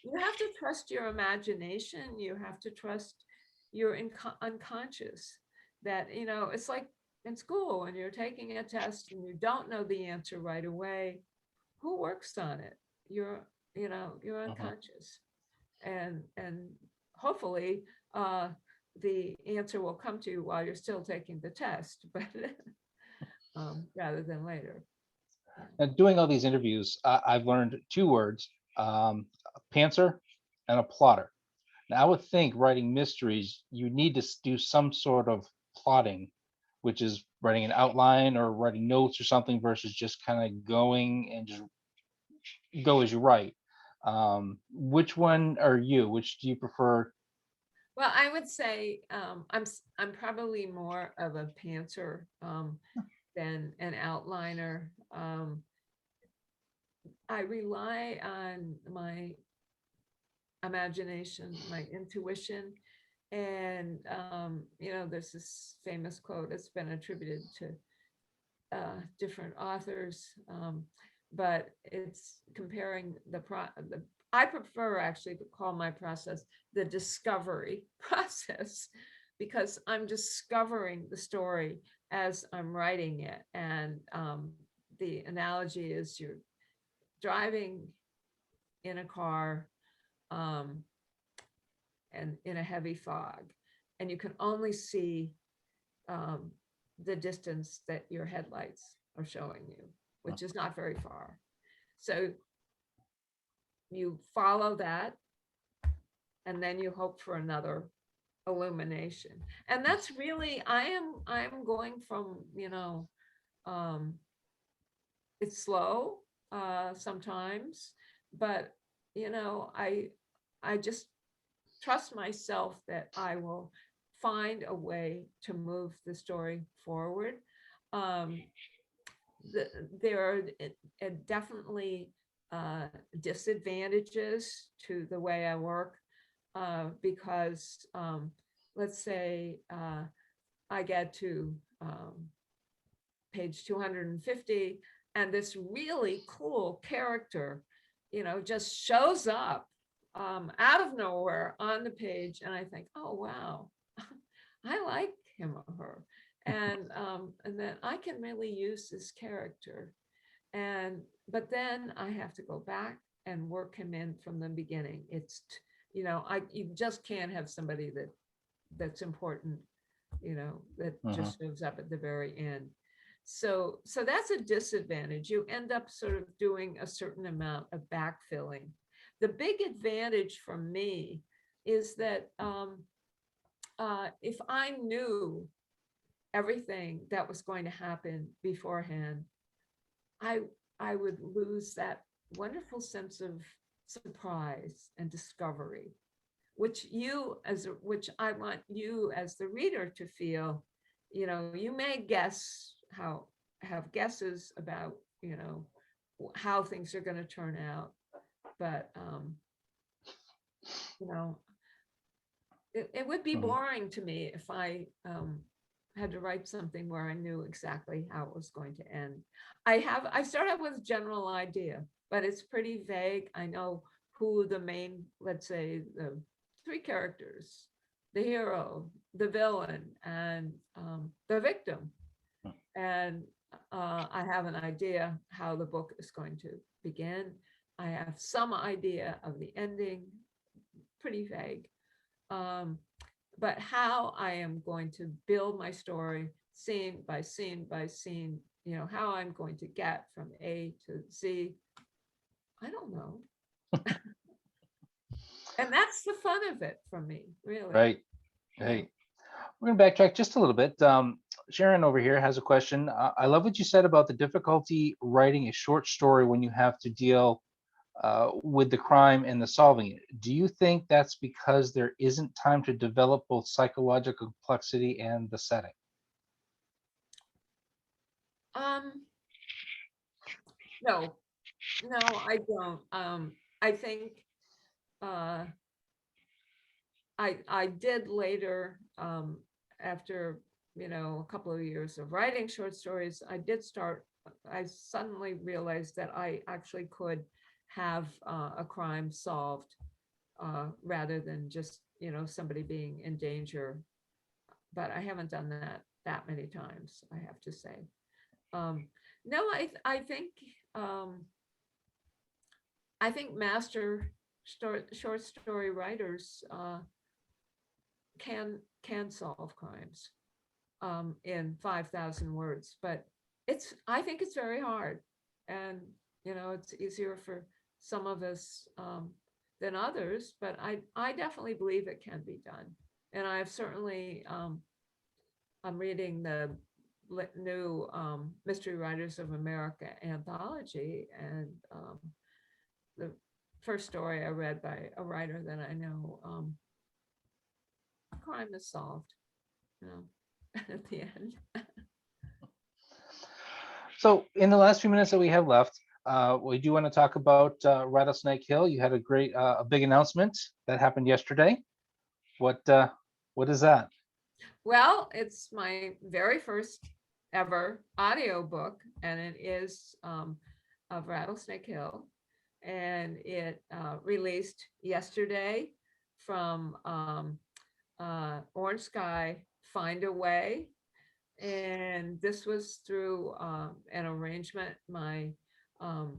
you have to trust your imagination. You have to trust your unconscious. That it's like in school when you're taking a test and you don't know the answer right away. Who works on it? Your Mhm. unconscious, and hopefully the answer will come to you while you're still taking the test, but rather than later. Yeah. Now, doing all these interviews, I've learned two words: a pantser and a plotter. Now, I would think writing mysteries, you need to do some sort of plotting, which is writing an outline or writing notes or something versus just kind of going and just go as you write. Which one are you? Which do you prefer? Well, I would say I'm probably more of a pantser than an outliner. I rely on my imagination, my intuition. And, there's this famous quote, it's been attributed to different authors, but it's comparing I prefer actually to call my process the discovery process because I'm discovering the story as I'm writing it. And the analogy is you're driving in a car um, and in a heavy fog, and you can only see um, the distance that your headlights are showing you, which is not very far. So you follow that, and then you hope for another illumination. And that's really, I'm going from, um, it's slow sometimes, but I just trust myself that I will find a way to move the story forward. Um, there are definitely disadvantages to the way I work because let's say I get to page 250 and this really cool character, just shows up out of nowhere on the page, and I think, oh wow, I like him or her, and then I can really use this character, but then I have to go back and work him in from the beginning. You just can't have somebody that's important, that Mhm. just shows up at the very end. So that's a disadvantage. You end up sort of doing a certain amount of backfilling. The big advantage for me is that if I knew everything that was going to happen beforehand, I I would lose that wonderful sense of surprise and discovery, which I want you as the reader to feel. You may have guesses about how things are going to turn out, but you know it would be Mhm. boring to me if I had to write something where I knew exactly how it was going to end. I start out with a general idea, but it's pretty vague. I know who the main, let's say, the three characters, the hero, the villain, and the victim. And I have an idea how the book is going to begin. I have some idea of the ending, pretty vague. Um, but how I am going to build my story scene by scene by scene, how I'm going to get from A to Z, I don't know. And that's the fun of it for me, really. Right. Yeah. Right. We're going to backtrack just a little bit. Sharon over here has a question. I love what you said about the difficulty writing a short story when you have to deal with the crime and the solving it. Do you think that's because there isn't time to develop both psychological complexity and the setting? Um, no, no, I don't. I think uh, I did later, after, a couple of years of writing short stories, I suddenly realized that I actually could have a crime solved, rather than just, somebody being in danger. But I haven't done that many times, I have to say. Um, no, um, I think master short story writers can solve crimes in 5,000 words, but I think it's very hard, and it's easier for some of us than others. But I definitely believe it can be done, and I've certainly I'm reading the new Mystery Writers of America anthology, and the first story I read by a writer that I know, crime is solved, you know, at the end. So, in the last few minutes that we have left, we do want to talk about Rattlesnake Hill. You had a big announcement that happened yesterday. What is that? Well, it's my very first ever audio book, and it is of Rattlesnake Hill, and it released yesterday from Orange Sky Find a Way. And this was through an arrangement my um,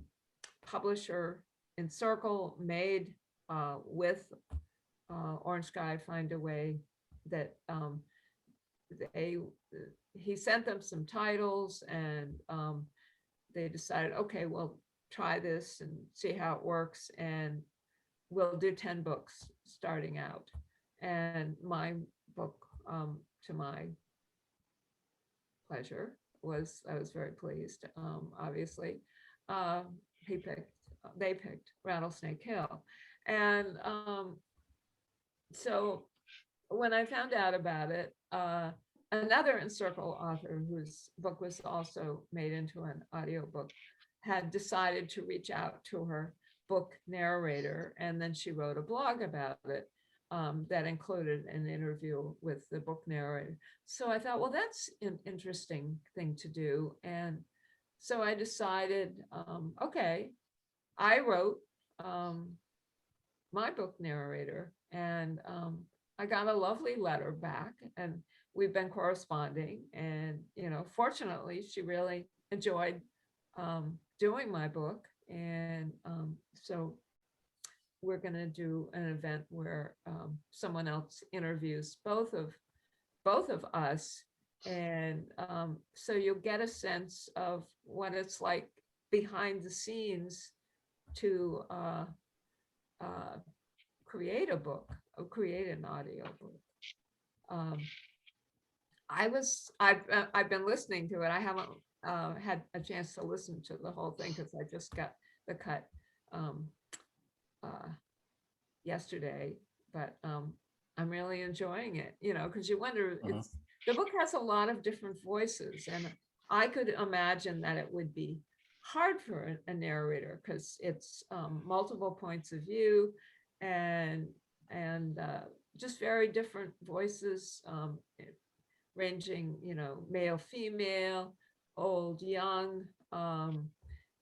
publisher Encircle made with Orange Sky Find a Way, that they he sent them some titles, and they decided, okay, well, try this and see how it works, and we'll do 10 books starting out. And my book, to my pleasure, I was very pleased. Obviously, uh, they picked Rattlesnake Hill, and so when I found out about it, another Encircle author whose book was also made into an audiobook had decided to reach out to her book narrator, and then she wrote a blog about it, that included an interview with the book narrator. So I thought, well, that's an interesting thing to do. And so I decided, okay, I wrote my book narrator, and I got a lovely letter back, and we've been corresponding. And fortunately, she really enjoyed doing my book, and so we're going to do an event where someone else interviews both of us, and so you'll get a sense of what it's like behind the scenes to uh, create a book, or create an audio book. Um, I've been listening to it. I haven't had a chance to listen to the whole thing because I just got the cut um, uh, yesterday, but I'm really enjoying it. Because you wonder, Mhm. the book has a lot of different voices, and I could imagine that it would be hard for a narrator because it's multiple points of view, and just very different voices, ranging, male, female, old, young,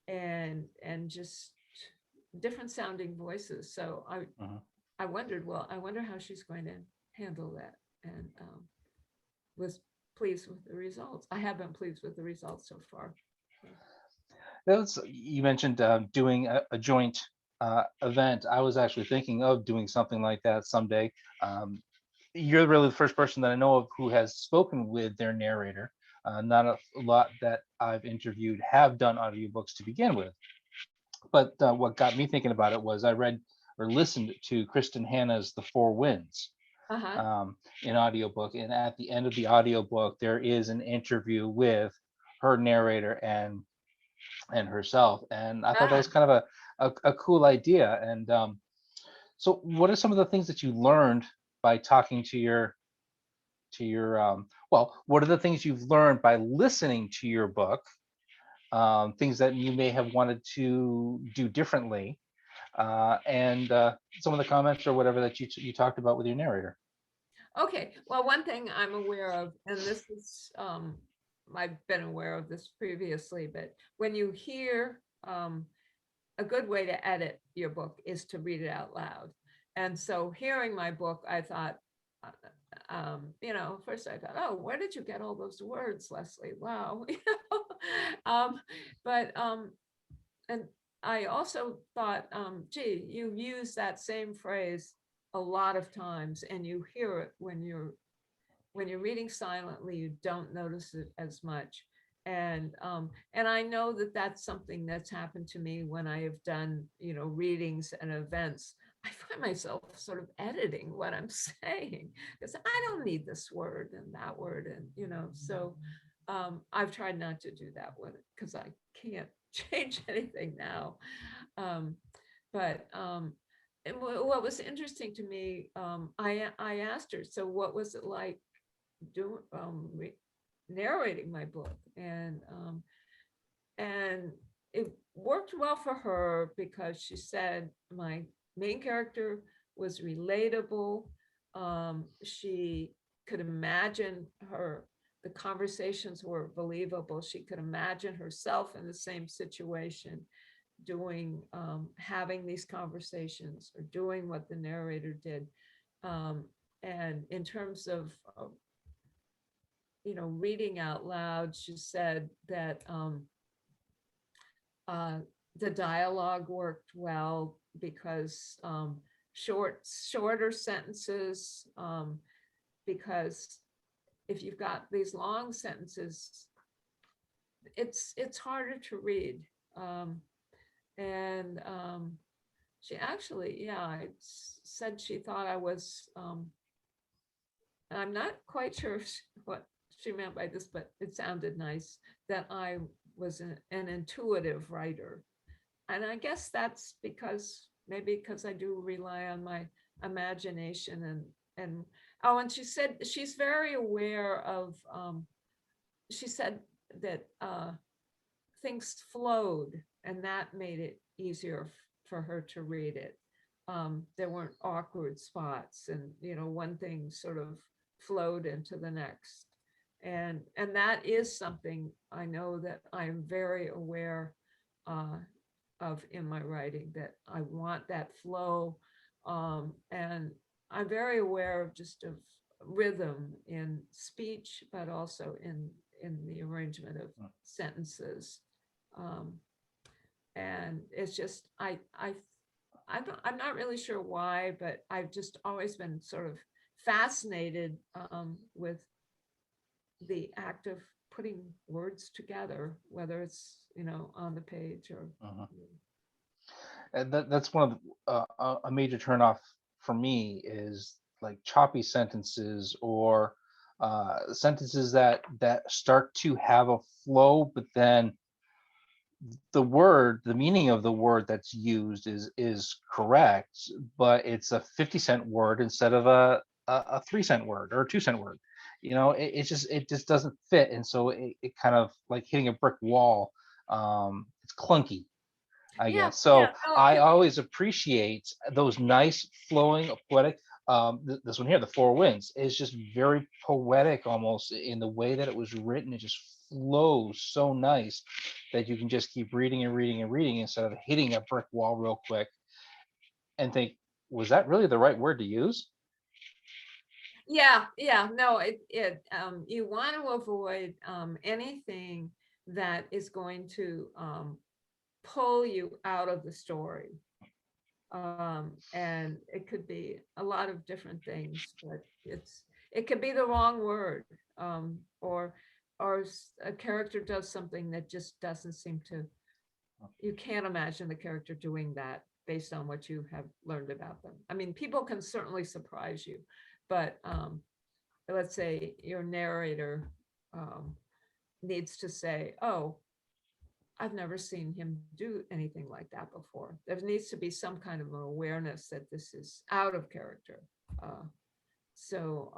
and just different sounding voices. So Mhm. I wondered, well, I wonder how she's going to handle that, and was pleased with the results. I have been pleased with the results so far. You mentioned doing a joint event. I was actually thinking of doing something like that someday. Um, you're really the first person that I know of who has spoken with their narrator. Not a lot that I've interviewed have done audiobooks to begin with. But what got me thinking about it was I read or listened to Kristen Hanna's The Four Winds. Uh-huh. in audiobook. And at the end of the audiobook, there is an interview with her narrator and herself. And I thought that Ah, was kind of a cool idea. And so what are some of the things that you learned by talking to your well, what are the things you've learned by listening to your book, things that you may have wanted to do differently, and some of the comments or whatever that you talked about with your narrator. okay. Well, one thing I'm aware of, and this is, I've been aware of this previously, but when you hear, a good way to edit your book is to read it out loud. And so hearing my book, I thought, first I thought, oh, where did you get all those words, Leslie? Wow. But and I also thought, gee, you use that same phrase a lot of times, and you hear it when you're reading silently, you don't notice it as much. And I know that that's something that's happened to me when I have done, readings and events. I find myself sort of editing what I'm saying because I don't need this word and that word, and so I've tried not to do that with it because I can't change anything now. Um, but and what was interesting to me, I asked her, so what was it like doing narrating my book, and it worked well for her because she said my main character was relatable. She could imagine the conversations were believable. She could imagine herself in the same situation, doing having these conversations or doing what the narrator did. And in terms of reading out loud, she said that uh, the dialogue worked well because shorter sentences, because if you've got these long sentences, it's harder to read. Um, and she actually, yeah, said she thought I was, I'm not quite sure what she meant by this, but it sounded nice, that I was an intuitive writer. And I guess that's maybe because I do rely on my imagination, and oh, and she said she's very aware of, she said that things flowed, and that made it easier for her to read it. There weren't awkward spots, and one thing sort of flowed into the next, and that is something I know that I'm very aware uh, of in my writing, that I want that flow, and I'm very aware of rhythm in speech, but also in the arrangement of sentences. Um, and it's just I'm not really sure why, but I've just always been sort of fascinated with the act of putting words together, whether it's on the page or. Mhm. And that's one of a major turnoff for me is like choppy sentences or sentences that start to have a flow, but then the meaning of the word that's used is correct, but it's a 50-cent word instead of a 3-cent word or a 2-cent word. It just doesn't fit, and so it kind of like hitting a brick wall. It's clunky, I Yeah, guess. yeah, So no, I always appreciate those nice flowing poetic. This one here, the Four Winds, is just very poetic almost in the way that it was written. It just flows so nice that you can just keep reading and reading and reading instead of hitting a brick wall real quick and think, was that really the right word to use? yeah, no, you want to avoid anything that is going to pull you out of the story. And it could be a lot of different things, but it could be the wrong word, or a character does something that just doesn't seem to, you can't imagine the character doing that based on what you have learned about them. I mean, people can certainly surprise you, but let's say your narrator needs to say, oh, I've never seen him do anything like that before. There needs to be some kind of an awareness that this is out of character. So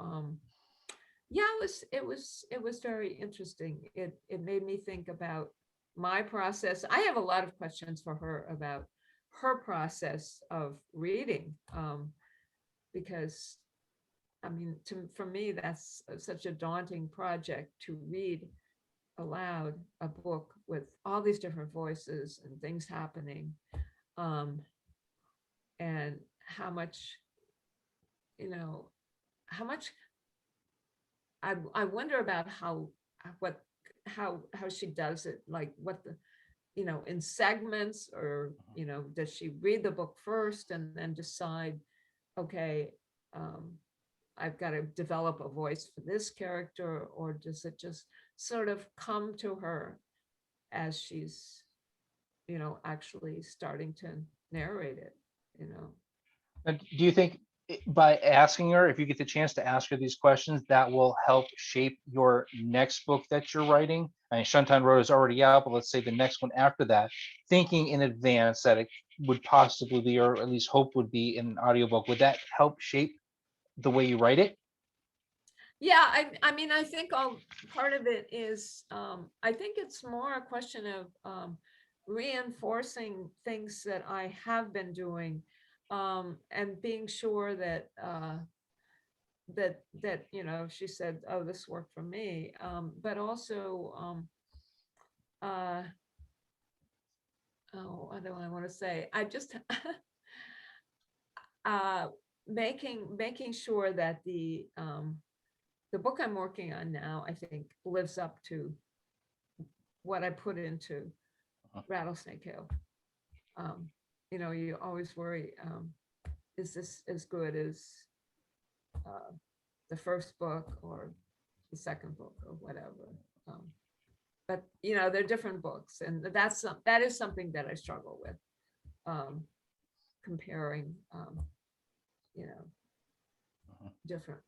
yeah, it was very interesting. It made me think about my process. I have a lot of questions for her about her process of reading, because I mean, for me, that's such a daunting project to read aloud a book with all these different voices and things happening, and how much, you know, how much I wonder about how she does it, like what the, in segments, or does she read the book first and then decide, okay, I've got to develop a voice for this character, or does it just sort of come to her as she's, actually starting to narrate it. And do you think by asking her, if you get the chance to ask her these questions, that will help shape your next book that you're writing? I mean, Shuntown Road is already out, but let's say the next one after that, thinking in advance that it would possibly be, or at least hope would be, in an audiobook, would that help shape the way you write it? Yeah, I mean, I think part of it is, I think it's more a question of reinforcing things that I have been doing, and being sure that she said, oh, this worked for me, but also, uh, oh, what do I want to say? I just making sure that the book I'm working on now, I think, lives up to what I put into Rattlesnake Hill. You always worry, is this as good as the first book or the second book or whatever? But they're different books, and that is something that I struggle with, comparing, you know, different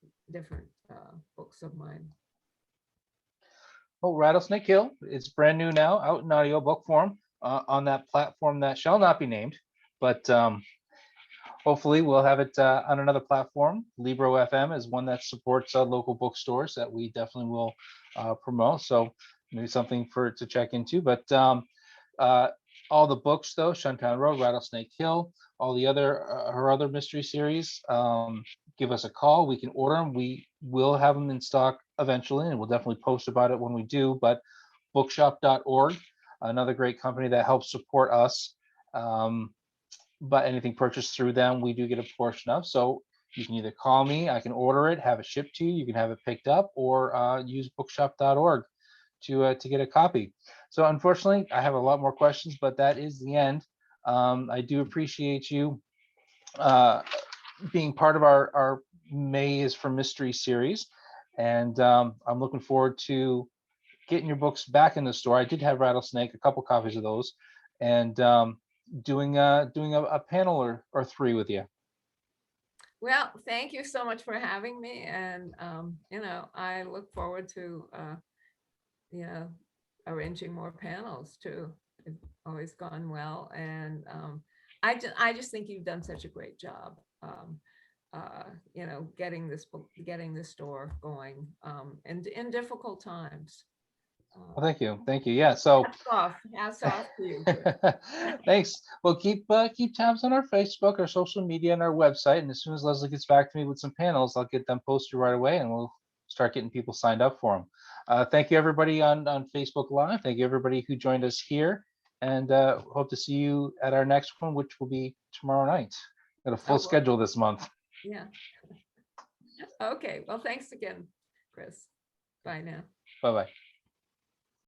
books of mine. Oh, Rattlesnake Hill, it's brand new now, out in audiobook form, on that platform that shall not be named, but hopefully we'll have it on another platform. Libro FM is one that supports local bookstores that we definitely will promote. So maybe something to check into. But all the books, though, Shuntown Road, Rattlesnake Hill, all the her other mystery series, give us a call. We can order them. We will have them in stock eventually, and we'll definitely post about it when we do. But bookshop.org, another great company that helps support us. But anything purchased through them, we do get a portion of. So you can either call me, I can order it, have it shipped to you, you can have it picked up, or use bookshop.org to get a copy. So unfortunately, I have a lot more questions, but that is the end. I do appreciate you being part of our May is for Mystery series, and I'm looking forward to getting your books back in the store. I did have Rattlesnake, a couple copies of those, and doing a panel or three with you. Well, thank you so much for having me, and I look forward to arranging more panels too. It's always gone well, and I just think you've done such a great job, getting this store going, and in difficult times. Well, thank you. Yeah. So hats off to you. thanks. Well, keep tabs on our Facebook, our social media, and our website. And as soon as Leslie gets back to me with some panels, I'll get them posted right away, and we'll start getting people signed up for them. Thank you, everybody on Facebook Live. Thank you, everybody who joined us here, and hope to see you at our next one, which will be tomorrow night. Got a full schedule this month. Yeah. Okay. Well, thanks again, Chris. Bye now. Bye-bye.